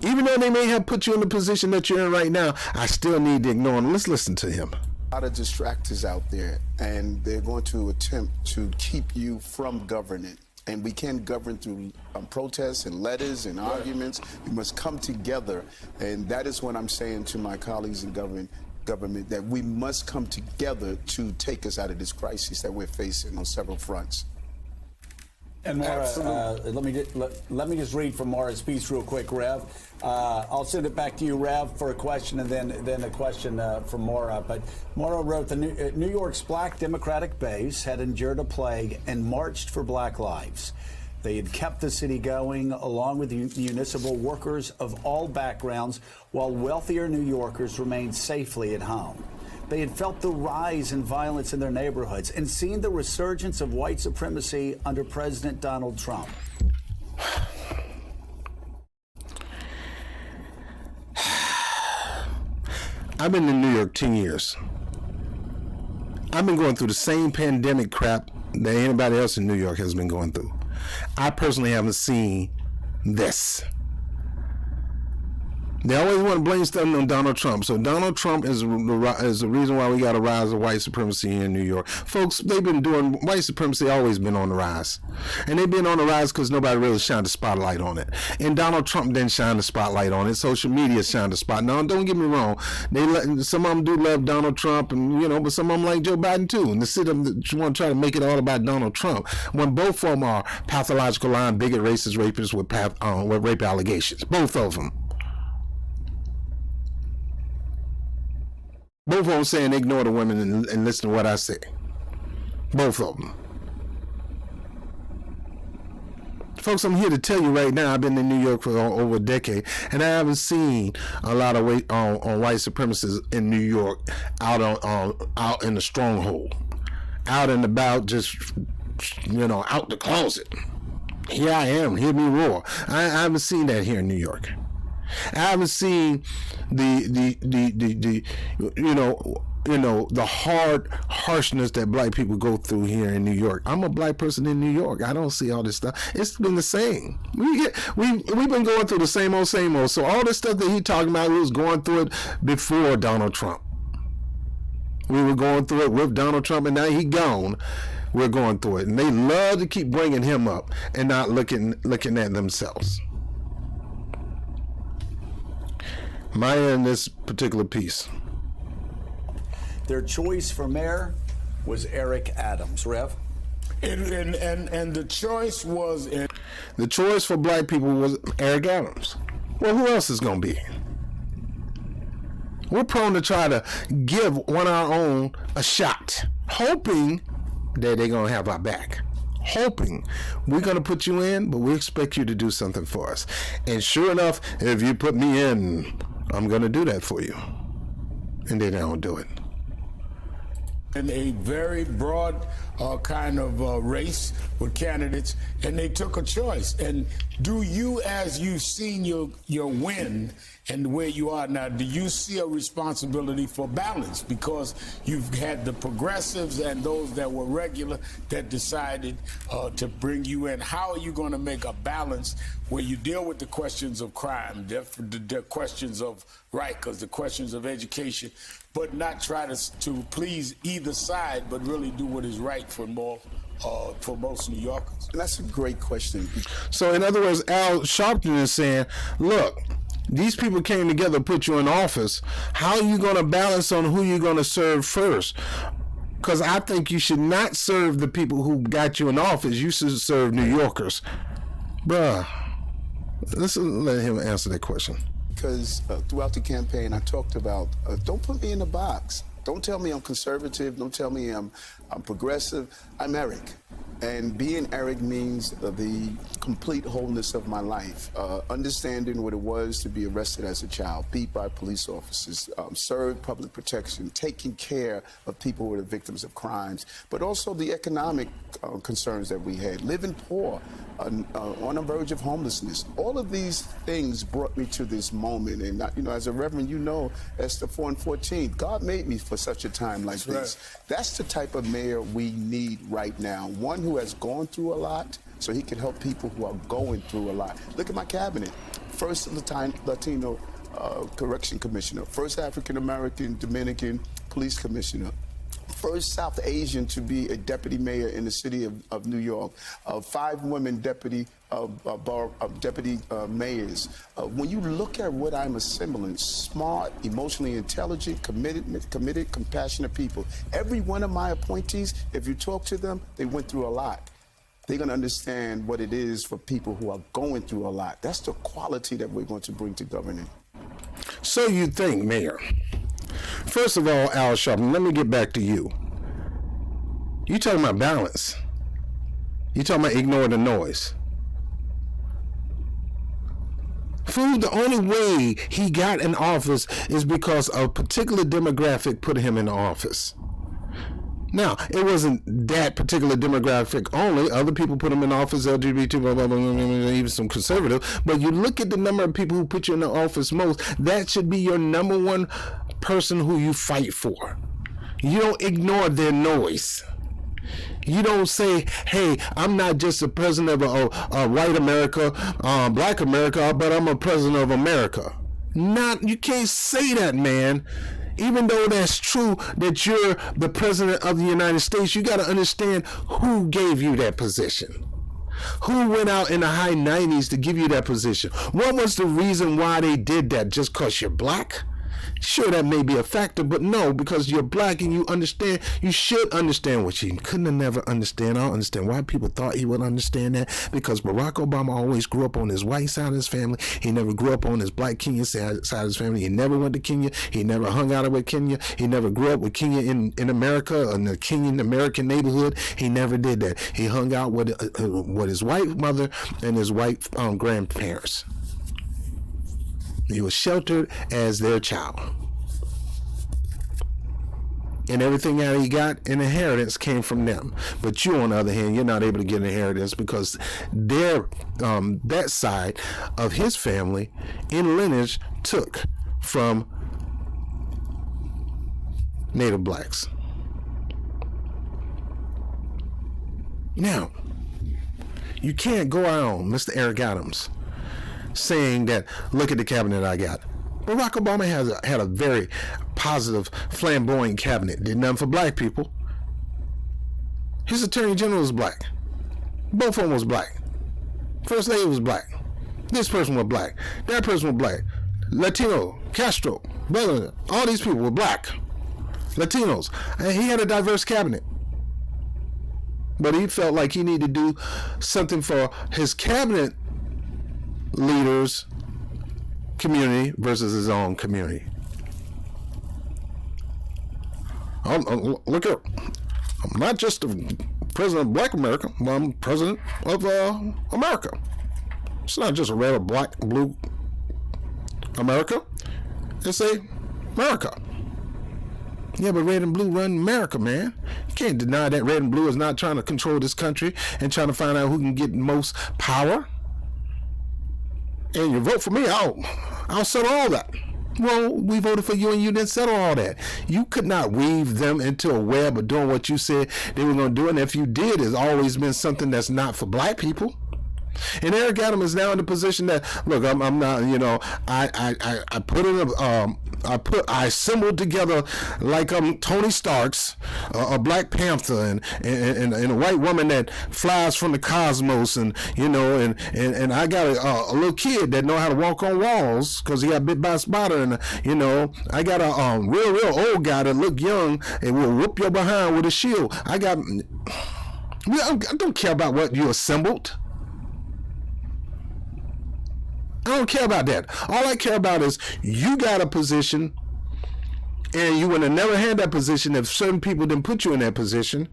Even though they may have put you in the position that you're in right now, I still need to ignore them. Let's listen to him. A lot of distractors out there, and they're going to attempt to keep you from governing. And we can't govern through protests and letters and arguments. We must come together. And that is what I'm saying to my colleagues in government, that we must come together to take us out of this crisis that we're facing on several fronts. And Maura, let me just read from Maura's piece real quick, Rev. I'll send it back to you, Rev, for a question, and then a question from Maura. But Maura wrote, New York's black Democratic base had endured a plague and marched for black lives. They had kept the city going, along with municipal workers of all backgrounds, while wealthier New Yorkers remained safely at home. They had felt the rise in violence in their neighborhoods and seen the resurgence of white supremacy under President Donald Trump. I've been in New York 10 years. I've been going through the same pandemic crap that anybody else in New York has been going through. I personally haven't seen this. They always want to blame stuff on Donald Trump. So Donald Trump is the reason why we got a rise of white supremacy in New York. Folks, white supremacy always been on the rise. And they've been on the rise because nobody really shined the spotlight on it. And Donald Trump didn't shine the spotlight on it. Social media shined the spotlight. Now, don't get me wrong. Some of them do love Donald Trump, and but some of them like Joe Biden too. And the city want to try to make it all about Donald Trump, when both of them are pathological lying, bigot, racist, rapists with rape allegations. Both of them. Both of them saying ignore the women and listen to what I say. Both of them. Folks, I'm here to tell you right now, I've been in New York for over a decade, and I haven't seen a lot of weight on white supremacists in New York out in the stronghold, out and about, just out the closet. Here I am, hear me roar. I haven't seen that here in New York. I haven't seen the hard harshness that black people go through here in New York. I'm a black person in New York. I don't see all this stuff. It's been the same. We've been going through the same old. So all this stuff that he talking about, we was going through it before Donald Trump. We were going through it with Donald Trump, and now he gone. We're going through it, and they love to keep bringing him up and not looking at themselves. Maya in this particular piece. Their choice for mayor was Eric Adams. Rev? And the choice was... The choice for black people was Eric Adams. Well, who else is going to be? We're prone to try to give one of our own a shot, hoping that they're going to have our back. Hoping we're going to put you in, but we expect you to do something for us. And sure enough, if you put me in, I'm going to do that for you. And they don't do it. And a very broad kind of race with candidates, and they took a choice. And do you, as you've seen your win and where you are now, do you see a responsibility for balance? Because you've had the progressives and those that were regular that decided to bring you in. How are you going to make a balance where you deal with the questions of crime, the questions of right, the questions of education, but not try to please either side, but really do what is right for most New Yorkers? And that's a great question. So, in other words, Al Sharpton is saying, look, these people came together to put you in office. How are you going to balance on who you're going to serve first? Because I think you should not serve the people who got you in office. You should serve New Yorkers. Bruh, let's let him answer that question. Because throughout the campaign, I talked about, don't put me in a box. Don't tell me I'm conservative. Don't tell me I'm progressive. I'm Eric. And being Eric means the complete wholeness of my life. Understanding what it was to be arrested as a child, beat by police officers, serve public protection, taking care of people who are the victims of crimes, but also the economic concerns that we had, living poor, on the verge of homelessness. All of these things brought me to this moment. And, as a reverend, Esther 4 and 14, God made me for such a time like this. Right. That's the type of mayor we need right now. One who has gone through a lot, so he can help people who are going through a lot. Look at my cabinet. First Latino correction commissioner, first African American Dominican police commissioner, first South Asian to be a deputy mayor in the city of New York, 5 women deputy mayors. When you look at what I'm assembling, smart, emotionally intelligent, committed, compassionate people. Every one of my appointees, if you talk to them, they went through a lot. They're going to understand what it is for people who are going through a lot. That's the quality that we're going to bring to governing. So you think, Mayor? First of all, Al Sharpton, let me get back to you. You talking about balance. You talking about ignore the noise. Fool, the only way he got in office is because a particular demographic put him in office. Now, it wasn't that particular demographic only. Other people put him in office, LGBT, blah, blah, blah, blah, blah, even some conservative. But you look at the number of people who put you in the office most, that should be your number one person who you fight for. You don't ignore their noise. You don't say, hey, I'm not just a president of a white America, black America, but I'm a president of America. You can't say that, man. Even though that's true that you're the president of the United States, you got to understand who gave you that position. Who went out in the high 90s to give you that position? What was the reason why they did that? Just because you're black? Sure, that may be a factor, but no, because you're black and you understand, you should understand what you couldn't have never understand. I don't understand why people thought he would understand that, because Barack Obama always grew up on his white side of his family. He never grew up on his black Kenyan side of his family. He never went to Kenya. He never hung out with Kenya. He never grew up with Kenya in America, in the Kenyan American neighborhood. He never did that. He hung out with his white mother and his white grandparents. He was sheltered as their child. And everything that he got in inheritance came from them. But you, on the other hand, you're not able to get inheritance because that side of his family in lineage took from Native blacks. Now, you can't go on, Mr. Eric Adams, saying that, look at the cabinet I got. Barack Obama had a very positive, flamboyant cabinet. Did nothing for black people. His attorney general was black. Both of them was black. First lady was black. This person was black. That person was black. Latino, Castro, brother, all these people were black. Latinos. And he had a diverse cabinet. But he felt like he needed to do something for his cabinet leaders' community versus his own community. Look at, I'm not just the president of Black America, but I'm president of America. It's not just a red or black, blue America. It's a America. Yeah, but red and blue run America, man. You can't deny that red and blue is not trying to control this country and trying to find out who can get the most power. And you vote for me, I'll settle all that. Well, we voted for you and you didn't settle all that. You could not weave them into a web of doing what you said they were going to do. And if you did, it's always been something that's not for black people. And Eric Adams is now in the position that, look, I'm not, you know, I assembled together like Tony Stark's, a Black Panther, and a white woman that flies from the cosmos, and you know, and I got a little kid that know how to walk on walls because he got bit by a spider, and you know, I got a real old guy that look young and will whoop your behind with a shield. I don't care about what you assembled. I don't care about that. All I care about is you got a position, and you would have never had that position if certain people didn't put you in that position.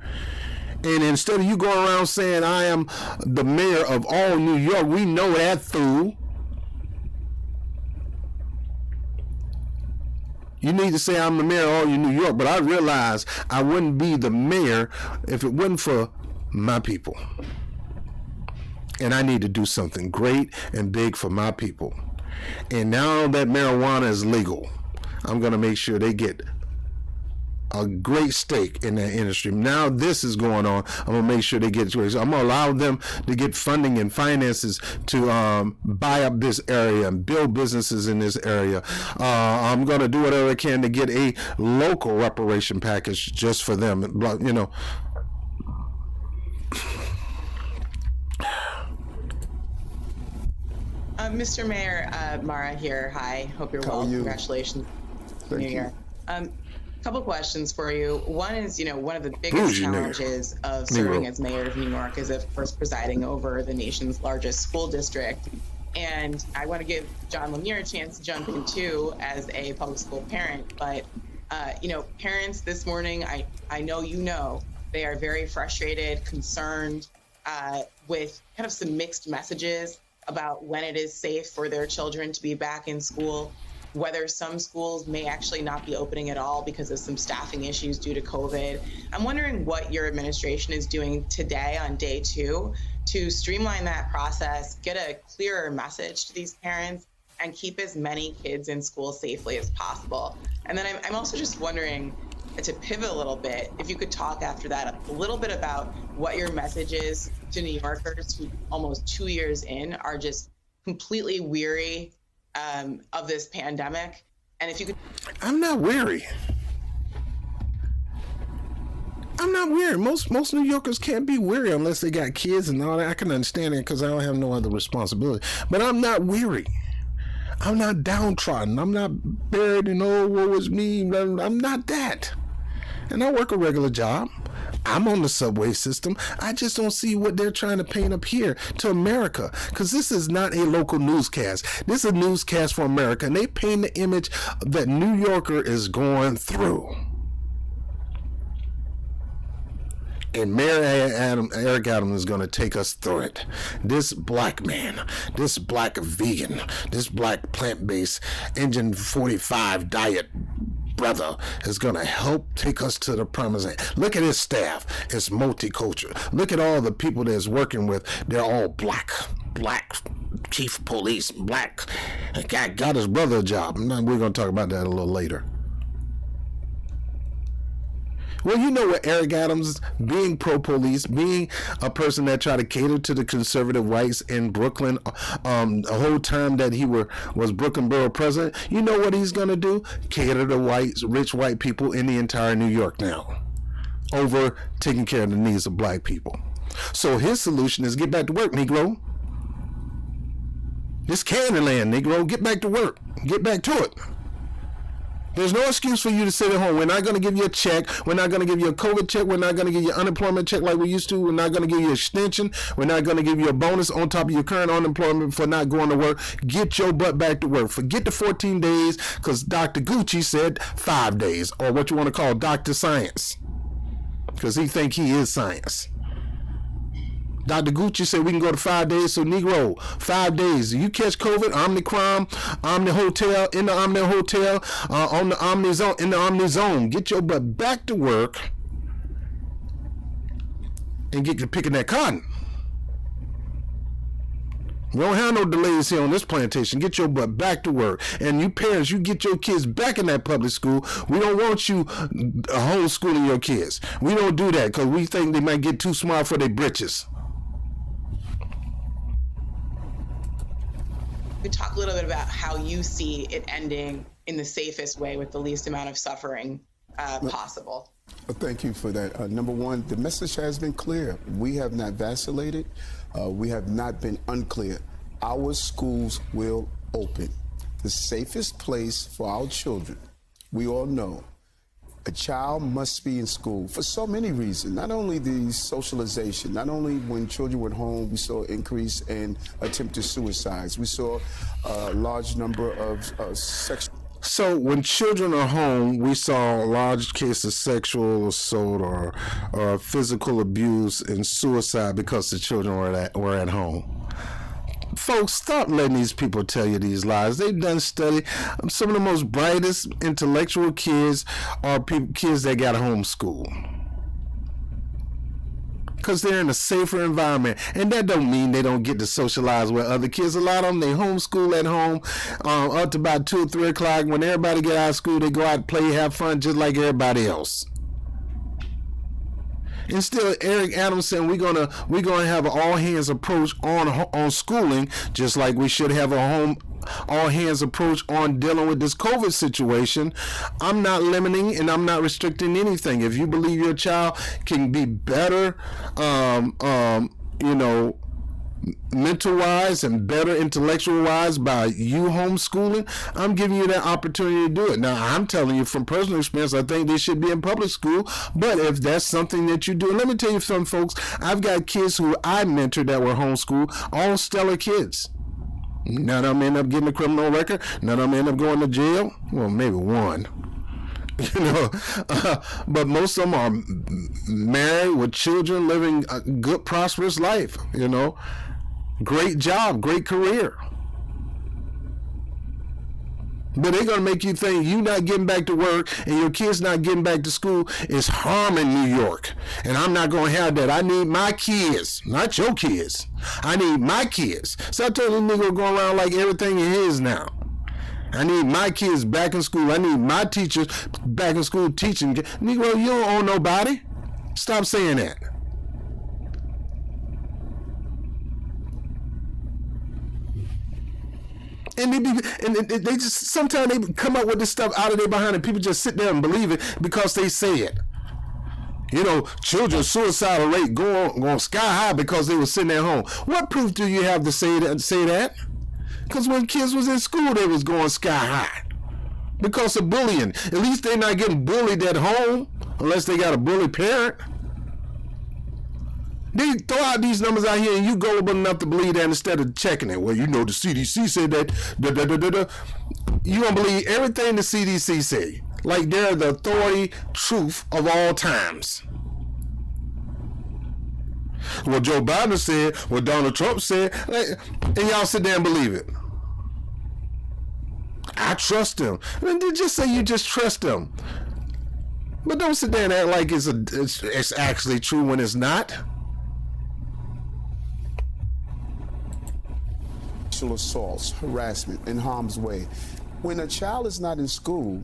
And instead of you going around saying, I am the mayor of all New York, we know that fool. You need to say I'm the mayor of all you New York, but I realize I wouldn't be the mayor if it wasn't for my people. And I need to do something great and big for my people. And now that marijuana is legal, I'm going to make sure they get a great stake in that industry. Now this is going on, I'm going to make sure they get it. So I'm going to allow them to get funding and finances to buy up this area and build businesses in this area. I'm going to do whatever I can to get a local reparation package just for them. You know, Mr. Mayor, Mara here. Hi, hope you're well. Congratulations. Thank New you. Year. Couple questions for you. One is, you know, one of the biggest challenges of serving as mayor of New York is, of course, presiding over the nation's largest school district. And I want to give John Lanier a chance to jump in too as a public school parent. But, you know, parents this morning, I know you know, they are very frustrated, concerned with kind of some mixed messages about when it is safe for their children to be back in school, whether some schools may actually not be opening at all because of some staffing issues due to COVID. I'm wondering what your administration is doing today on day 2 to streamline that process, get a clearer message to these parents, and keep as many kids in school safely as possible. And then I'm also just wondering, to pivot a little bit, if you could talk after that a little bit about what your message is to New Yorkers who almost 2 years in are just completely weary of this pandemic. And if you could... I'm not weary. Most New Yorkers can't be weary unless they got kids and all that. I can understand it because I don't have no other responsibility. But I'm not weary. I'm not downtrodden. I'm not buried in, oh, woe is me. I'm not that. And I work a regular job. I'm on the subway system. I just don't see what they're trying to paint up here to America, because this is not a local newscast. This is a newscast for America, and they paint the image that New Yorker is going through. And Mayor Eric Adams is going to take us through it. This black man, this black vegan, this black plant-based Engine 45 diet brother is going to help take us to the promised land. Look at his staff. It's multicultural. Look at all the people that he's working with. They're all black chief of police, black. The guy got his brother a job. We're going to talk about that a little later. Well, you know what Eric Adams, being pro-police, being a person that tried to cater to the conservative whites in Brooklyn the whole time that he was Brooklyn Borough president, you know what he's going to do? Cater to rich white people in the entire New York now, over taking care of the needs of black people. So his solution is get back to work, Negro. This Candyland, Negro. Get back to work. Get back to it. There's no excuse for you to sit at home. We're not going to give you a check. We're not going to give you a COVID check. We're not going to give you an unemployment check like we used to. We're not going to give you an extension. We're not going to give you a bonus on top of your current unemployment for not going to work. Get your butt back to work. Forget the 14 days because Dr. Gucci said 5 days, or what you want to call Dr. Science, because he think he is science. Dr. Gucci said we can go to 5 days. So Negro, 5 days. You catch COVID, Omnicron, Omni Hotel, in the Omni Hotel, on the Omni Zone, in the Omni Zone. Get your butt back to work and get to picking that cotton. We don't have no delays here on this plantation. Get your butt back to work. And you parents, you get your kids back in that public school. We don't want you homeschooling your kids. We don't do that because we think they might get too smart for their britches. We talk a little bit about how you see it ending in the safest way with the least amount of suffering possible. Thank you for that. Number one, the message has been clear. We have not vacillated. We have not been unclear. Our schools will open. The safest place for our children, we all know, a child must be in school for so many reasons. Not only the socialization, not only when children were at home, we saw an increase in attempted suicides. We saw a large number of sexual. So when children are home, we saw a large case of sexual assault or physical abuse and suicide because the children were at home. Folks, stop letting these people tell you these lies. They've done study. Some of the most brightest intellectual kids are kids that got homeschooled. Because they're in a safer environment. And that don't mean they don't get to socialize with other kids. A lot of them, they homeschool at home up to about 2 or 3 o'clock. When everybody get out of school, they go out and play, have fun just like everybody else. And still, Eric Adams said we're gonna have an all hands approach on schooling, just like we should have a all hands approach on dealing with this COVID situation. I'm not limiting and I'm not restricting anything. If you believe your child can be better, mental wise and better intellectual wise by you homeschooling, I'm giving you that opportunity to do it. Now, I'm telling you from personal experience, I think they should be in public school. But if that's something that you do, and let me tell you some folks, I've got kids who I mentored that were homeschooled, all stellar kids. None of them end up getting a criminal record. None of them end up going to jail. Well, maybe one. But most of them are married with children, living a good, prosperous life. Great job, great career. But they're going to make you think you not getting back to work and your kids not getting back to school is harming New York. And I'm not going to have that. I need my kids, not your kids. I need my kids. So I told this nigga going around like everything is his now. I need my kids back in school. I need my teachers back in school teaching. Negro, you don't own nobody. Stop saying that. And they just sometimes they come up with this stuff out of their behind, and people just sit there and believe it because they say it. Children's suicidal rate going sky high because they were sitting at home. What proof do you have to say that? Because when kids was in school, they was going sky high because of bullying. At least they're not getting bullied at home unless they got a bully parent. They throw out these numbers out here and you gullible enough to believe that instead of checking it. Well, the CDC said that. You don't believe everything the CDC say. Like they're the authority truth of all times. What Joe Biden said, what Donald Trump said, and y'all sit there and believe it. I trust them. Just say you just trust them. But don't sit there and act like it's actually true when it's not. Assaults, harassment, in harm's way. When a child is not in school,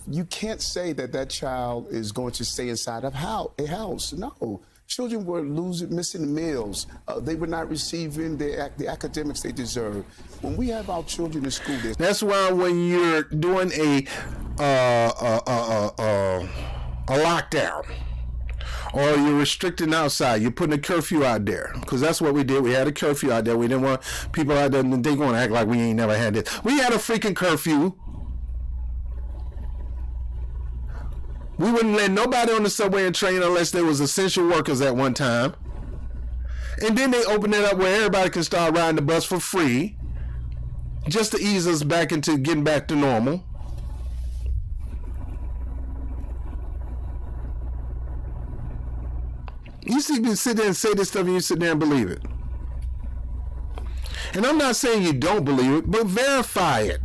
you can't say that child is going to stay inside of a house. No. Children were missing meals. They were not receiving the academics they deserve. When we have our children in school, that's why when you're doing a lockdown, or you're restricting outside, you're putting a curfew out there, because that's what we did. We had a curfew out there. We didn't want people out there, they going to act like we ain't never had this. We had a freaking curfew. We wouldn't let nobody on the subway and train unless there was essential workers at one time. And then they opened it up where everybody can start riding the bus for free, just to ease us back into getting back to normal. You You see me sit there and say this stuff and you sit there and believe it. And I'm not saying you don't believe it, but verify it.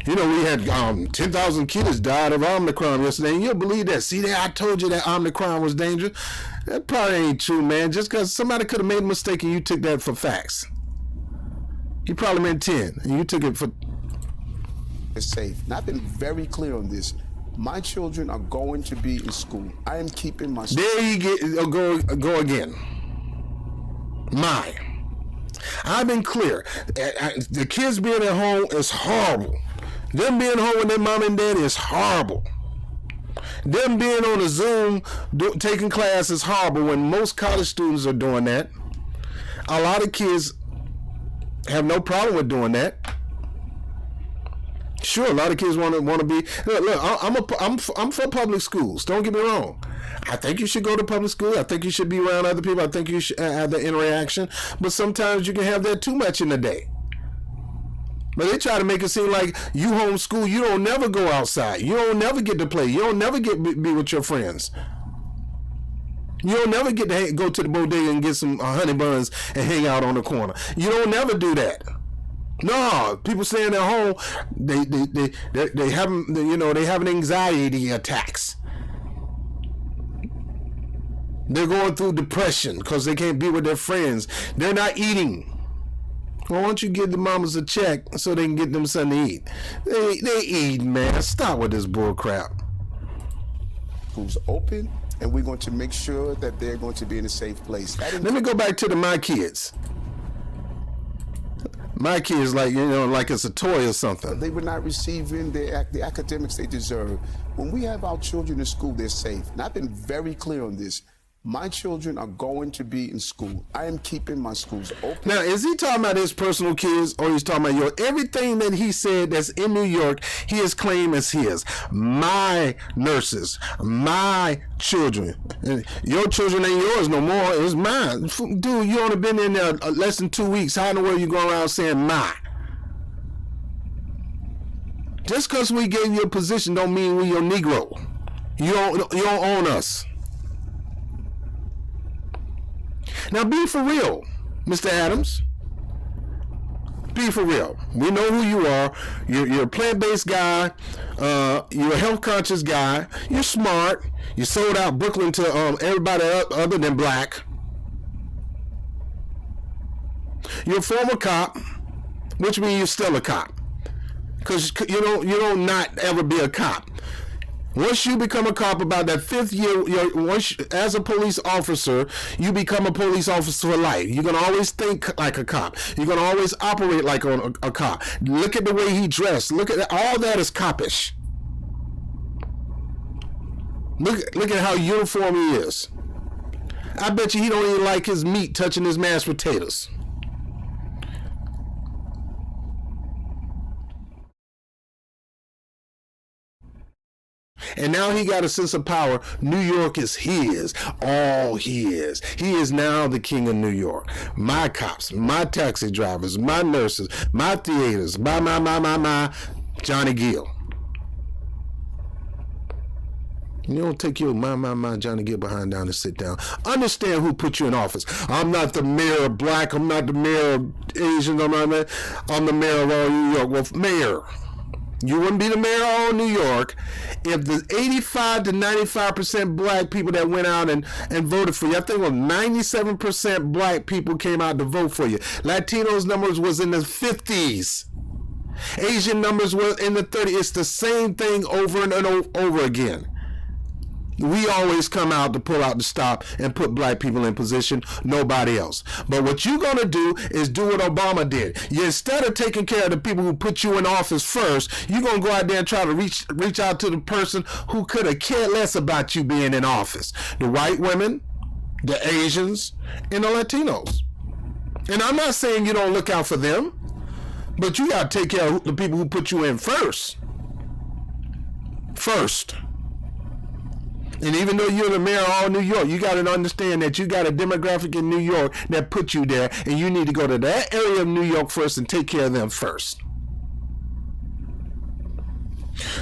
You know, we had 10,000 kids died of Omicron yesterday, and you'll believe that. See there, I told you that Omicron was dangerous. That probably ain't true, man. Just because somebody could have made a mistake and you took that for facts. You probably meant 10, and you took it for... It's safe. And I've been very clear on this. My children are going to be in school. I am keeping my... There you go again. I've been clear. The kids being at home is horrible. Them being home with their mom and dad is horrible. Them being on a Zoom taking class is horrible when most college students are doing that. A lot of kids have no problem with doing that. Sure, a lot of kids want to be. Look, I'm for public schools. Don't get me wrong. I think you should go to public school. I think you should be around other people. I think you should have the interaction. But sometimes you can have that too much in the day. But they try to make it seem like you homeschool. You don't never go outside. You don't never get to play. You don't never get to be with your friends. You don't never get to go to the bodega and get some honey buns and hang out on the corner. You don't never do that. No, people staying at home, they having anxiety attacks. They're going through depression because they can't be with their friends. They're not eating. Well, why don't you give the mamas a check so they can get them something to eat? They eat, man. Stop with this bull crap. Schools open, and we're going to make sure that they're going to be in a safe place. Let me go back to my kids. My kids, like it's a toy or something. They were not receiving the academics they deserve. When we have our children in school, they're safe. And I've been very clear on this. My children are going to be in school. I am keeping my schools open. Now, is he talking about his personal kids or he's talking about yours? Everything that he said that's in New York, he has claimed as his. My nurses, my children. Your children ain't yours no more. It's mine. Dude, you only been in there less than 2 weeks. How in the world you go around saying my? Just because we gave you a position don't mean we your Negro. You don't own us. Now be for real, Mr. Adams. Be for real. We know who you are. You're a plant-based guy. You're a health-conscious guy. You're smart. You sold out Brooklyn to everybody other than black. You're a former cop, which means you're still a cop. Because you don't not ever be a cop. Once you become a cop, about that 5th year, as a police officer, you become a police officer for life. You're going to always think like a cop. You're going to always operate like a cop. Look at the way he dressed. Look at that. All that is copish. Look at how uniform he is. I bet you he don't even like his meat touching his mashed potatoes. And now he got a sense of power. New York is his. All his. He is now the king of New York. My cops, my taxi drivers, my nurses, my theaters, my Johnny Gill. You don't take your my Johnny Gill behind down and sit down. Understand who put you in office. I'm not the mayor of black. I'm not the mayor of Asian. I'm the mayor of all New York. Well, mayor. You wouldn't be the mayor of all New York if the 85 to 95% black people that went out and voted for you, I think it was 97% black people came out to vote for you. Latinos numbers was in the 50s. Asian numbers were in the 30s. It's the same thing over and over again. We always come out to pull out the stop and put black people in position, nobody else. But what you're going to do is do what Obama did. Instead of taking care of the people who put you in office first, you're going to go out there and try to reach out to the person who could have cared less about you being in office. The white women, the Asians, and the Latinos. And I'm not saying you don't look out for them, but you got to take care of the people who put you in first. And even though you're the mayor of all New York, you got to understand that you got a demographic in New York that put you there, and you need to go to that area of New York first and take care of them first.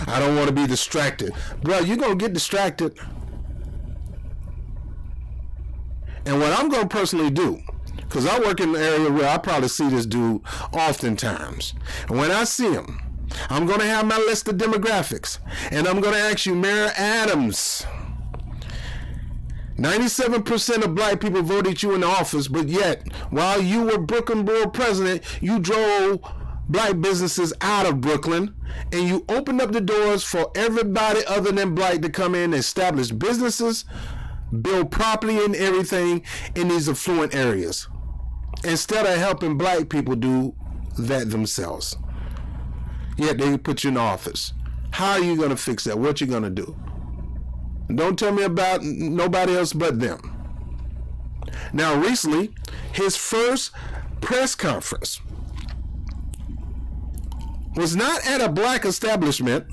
I don't want to be distracted. Bro, you're going to get distracted. And what I'm going to personally do, because I work in an area where I probably see this dude oftentimes. And when I see him, I'm going to have my list of demographics. And I'm going to ask you, Mayor Adams, 97% of black people voted you in office, but yet, while you were Brooklyn Borough president, you drove black businesses out of Brooklyn, and you opened up the doors for everybody other than black to come in and establish businesses, build property and everything in these affluent areas, instead of helping black people do that themselves. Yet they put you in office. How are you going to fix that? What you going to do? Don't tell me about nobody else but them. Now, recently, his first press conference was not at a black establishment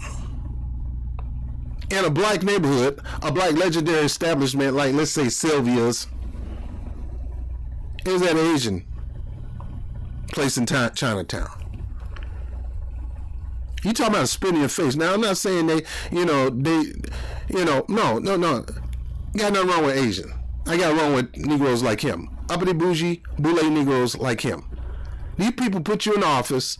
in a black neighborhood, a black legendary establishment like, let's say, Sylvia's. It was at an Asian place in Chinatown. You talking about spit in your face. Now, I'm not saying no. Got nothing wrong with Asian. I got wrong with Negroes like him. Uppity bougie, boule Negroes like him. These people put you in office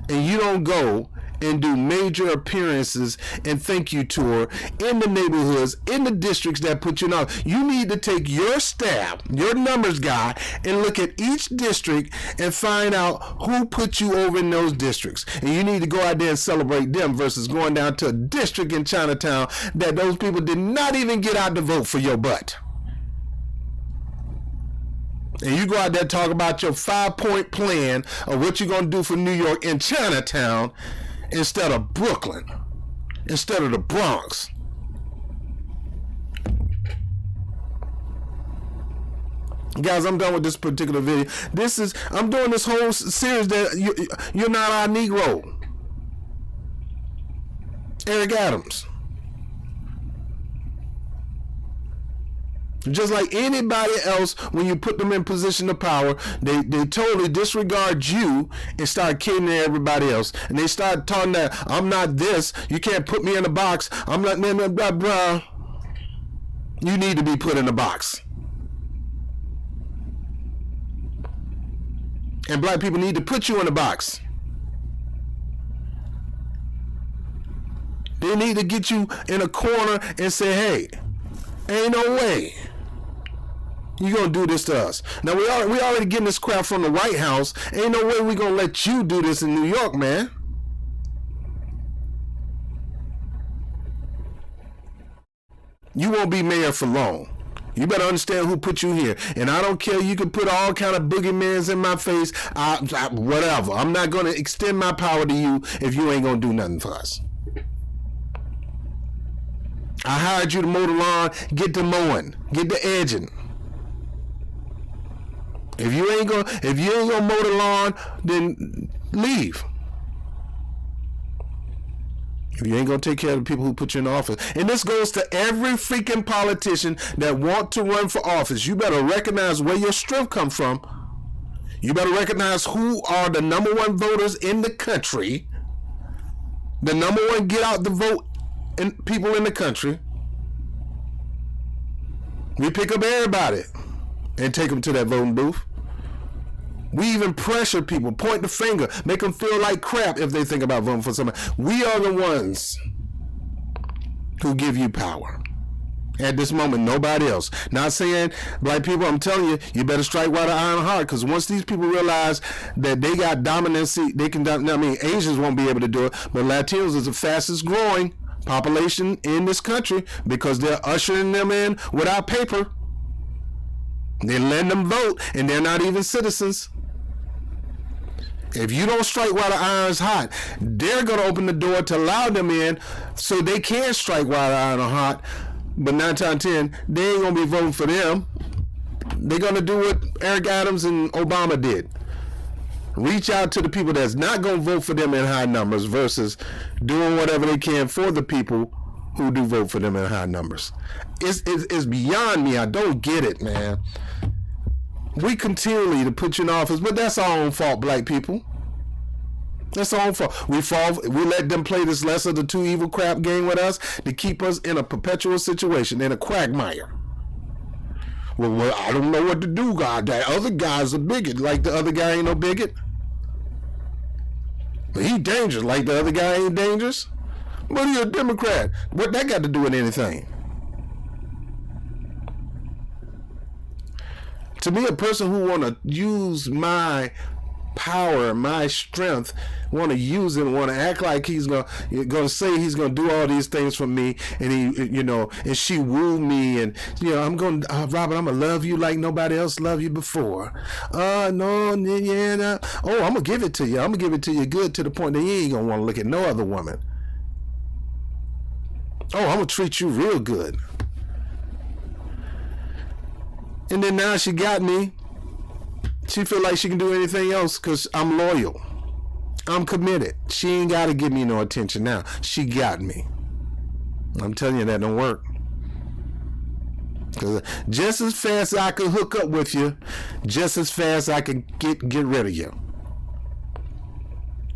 and you don't go and do major appearances and thank you tour in the neighborhoods, in the districts that put you in office. You need to take your staff, your numbers guy, and look at each district and find out who put you over in those districts. And you need to go out there and celebrate them versus going down to a district in Chinatown that those people did not even get out to vote for your butt. And you go out there and talk about your 5-point plan of what you're going to do for New York in Chinatown instead of Brooklyn, instead of the Bronx. Guys, I'm done with this particular video. I'm doing this whole series that you're not our Negro. Eric Adams. Just like anybody else, when you put them in position of power, they totally disregard you and start kidding everybody else. And they start talking that I'm not this. You can't put me in a box. I'm not blah blah. You need to be put in a box. And black people need to put you in a box. They need to get you in a corner and say, hey, ain't no way you gonna do this to us. Now we already getting this crap from the White House. Ain't no way we gonna let you do this in New York, man. You won't be mayor for long. You better understand who put you here. And I don't care. You can put all kind of boogeymans in my face. Whatever. I'm not gonna extend my power to you if you ain't gonna do nothing for us. I hired you to mow the lawn. Get the mowing. Get the edging. If you ain't gonna mow the lawn, then leave. If you ain't gonna take care of the people who put you in office. And this goes to every freaking politician that want to run for office. You better recognize where your strength comes from. You better recognize who are the number one voters in the country. The number one get out the vote and people in the country. We pick up everybody and take them to that voting booth. We even pressure people, point the finger, make them feel like crap if they think about voting for somebody. We are the ones who give you power. At this moment, nobody else. Not saying, black people, I'm telling you, you better strike while the iron hot, because once these people realize that they got dominancy, they can, Asians won't be able to do it, but Latinos is the fastest growing population in this country because they're ushering them in without paper. They let them vote, and they're not even citizens. If you don't strike while the iron's hot, they're going to open the door to allow them in so they can strike while the iron is hot. But 9 times out of 10, they ain't going to be voting for them. They're going to do what Eric Adams and Obama did. Reach out to the people that's not going to vote for them in high numbers versus doing whatever they can for the people who do vote for them in high numbers. It's beyond me. I don't get it, man. We continually to put you in office, but that's our own fault, black people. That's our own fault. We let them play this lesser of the two evil crap game with us to keep us in a perpetual situation, in a quagmire. Well, I don't know what to do, God. That other guy's a bigot. Like the other guy ain't no bigot. But he dangerous. Like the other guy ain't dangerous. But he a Democrat. What that got to do with anything? To me, a person who want to use my power, my strength, want to use it, want to act like he's gonna say he's gonna do all these things for me, and he, and she woo me, and I'm gonna, Robert, I'm gonna love you like nobody else loved you before. No, yeah, no. Oh, I'm gonna give it to you. I'm gonna give it to you good to the point that you ain't gonna want to look at no other woman. Oh, I'm gonna treat you real good. And then now she got me. She feel like she can do anything else because I'm loyal. I'm committed. She ain't got to give me no attention now. She got me. I'm telling you, that don't work. Because just as fast as I can hook up with you, just as fast I can get rid of you.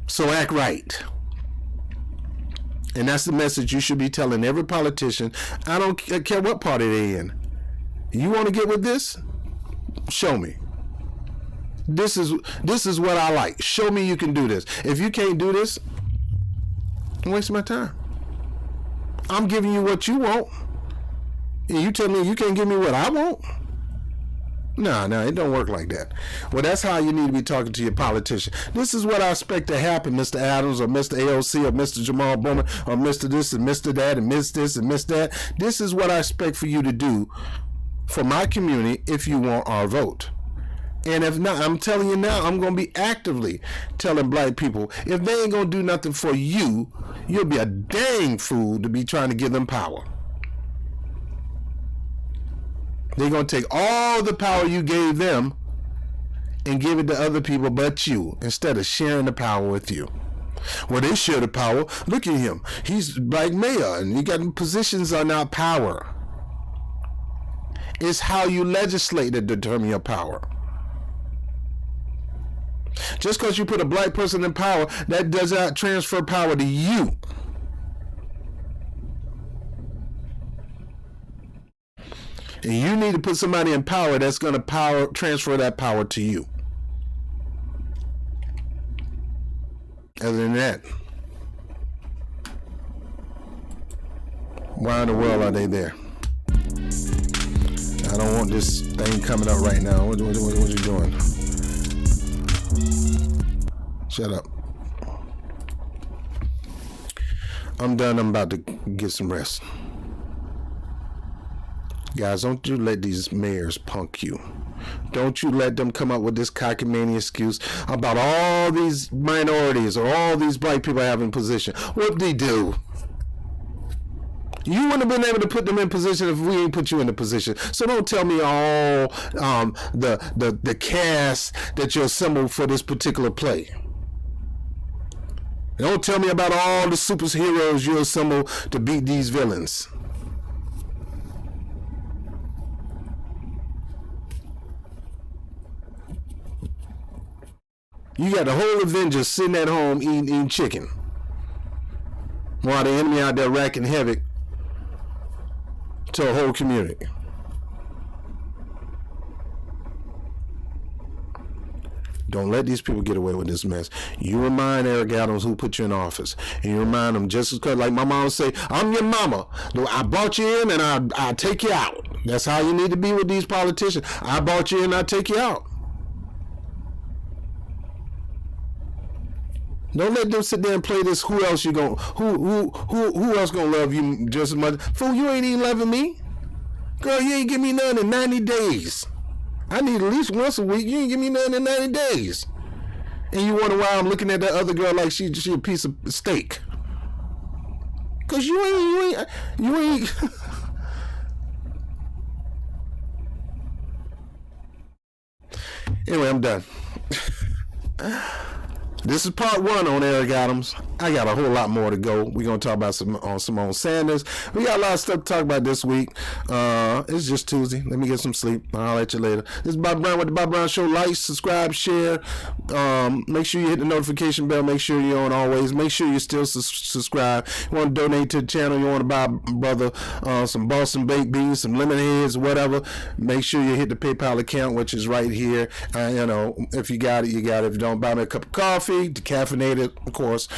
So act right. And that's the message you should be telling every politician. I don't care what party they're in. You want to get with this? Show me. This is what I like. Show me you can do this. If you can't do this, I'm wasting my time. I'm giving you what you want. And you tell me you can't give me what I want? No, it don't work like that. Well, that's how you need to be talking to your politician. This is what I expect to happen, Mr. Adams or Mr. AOC or Mr. Jamal Bowman or Mr. this and Mr. that and Miss this and Miss that. This is what I expect for you to do for my community if you want our vote. And if not, I'm telling you now, I'm going to be actively telling black people, if they ain't going to do nothing for you, you'll be a dang fool to be trying to give them power. They're going to take all the power you gave them and give it to other people but you, instead of sharing the power with you. Well, they share the power. Look at him. He's black mayor, and you got positions are not power. It's how you legislate that determine your power. Just because you put a black person in power, that does not transfer power to you. And you need to put somebody in power that's going to transfer that power to you. Other than that, why in the world are they there? I don't want this thing coming up right now. What you doing? Shut up. I'm done. I'm about to get some rest. Guys, don't you let these mayors punk you. Don't you let them come up with this cockamamie excuse about all these minorities or all these black people having position. What they do? You wouldn't have been able to put them in position if we ain't put you in the position. So don't tell me all the cast that you assembled for this particular play. Don't tell me about all the superheroes you assemble to beat these villains. You got the whole Avengers sitting at home eating chicken, while the enemy out there wrecking havoc to a whole community. Don't let these people get away with this mess. You remind Eric Adams who put you in office, and you remind them just as like my mom would say, I'm your mama. I brought you in and I take you out. That's how you need to be with these politicians. I brought you in, I take you out. Don't let them sit there and play this. Who else who else gonna love you just as much? Fool, you ain't even loving me. Girl, you ain't give me none in 90 days. I need at least once a week. You ain't give me none in 90 days. And you wonder why I'm looking at that other girl like she a piece of steak. Cause you ain't Anyway, I'm done. This is part 1 on Eric Adams. I got a whole lot more to go. We're going to talk about Simone Sanders. We got a lot of stuff to talk about this week. It's just Tuesday. Let me get some sleep. I'll let you later. This is Bob Brown with the Bob Brown Show. Like, subscribe, share. Make sure you hit the notification bell. Make sure you're on always. Make sure you still subscribe. You want to donate to the channel. You want to buy brother some Boston baked beans, some lemonades, whatever. Make sure you hit the PayPal account, which is right here. If you got it, you got it. If you don't, buy me a cup of coffee, decaffeinated, of course,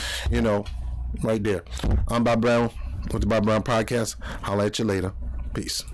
right there. I'm Bob Brown with the Bob Brown Podcast. I'll let you later. Peace.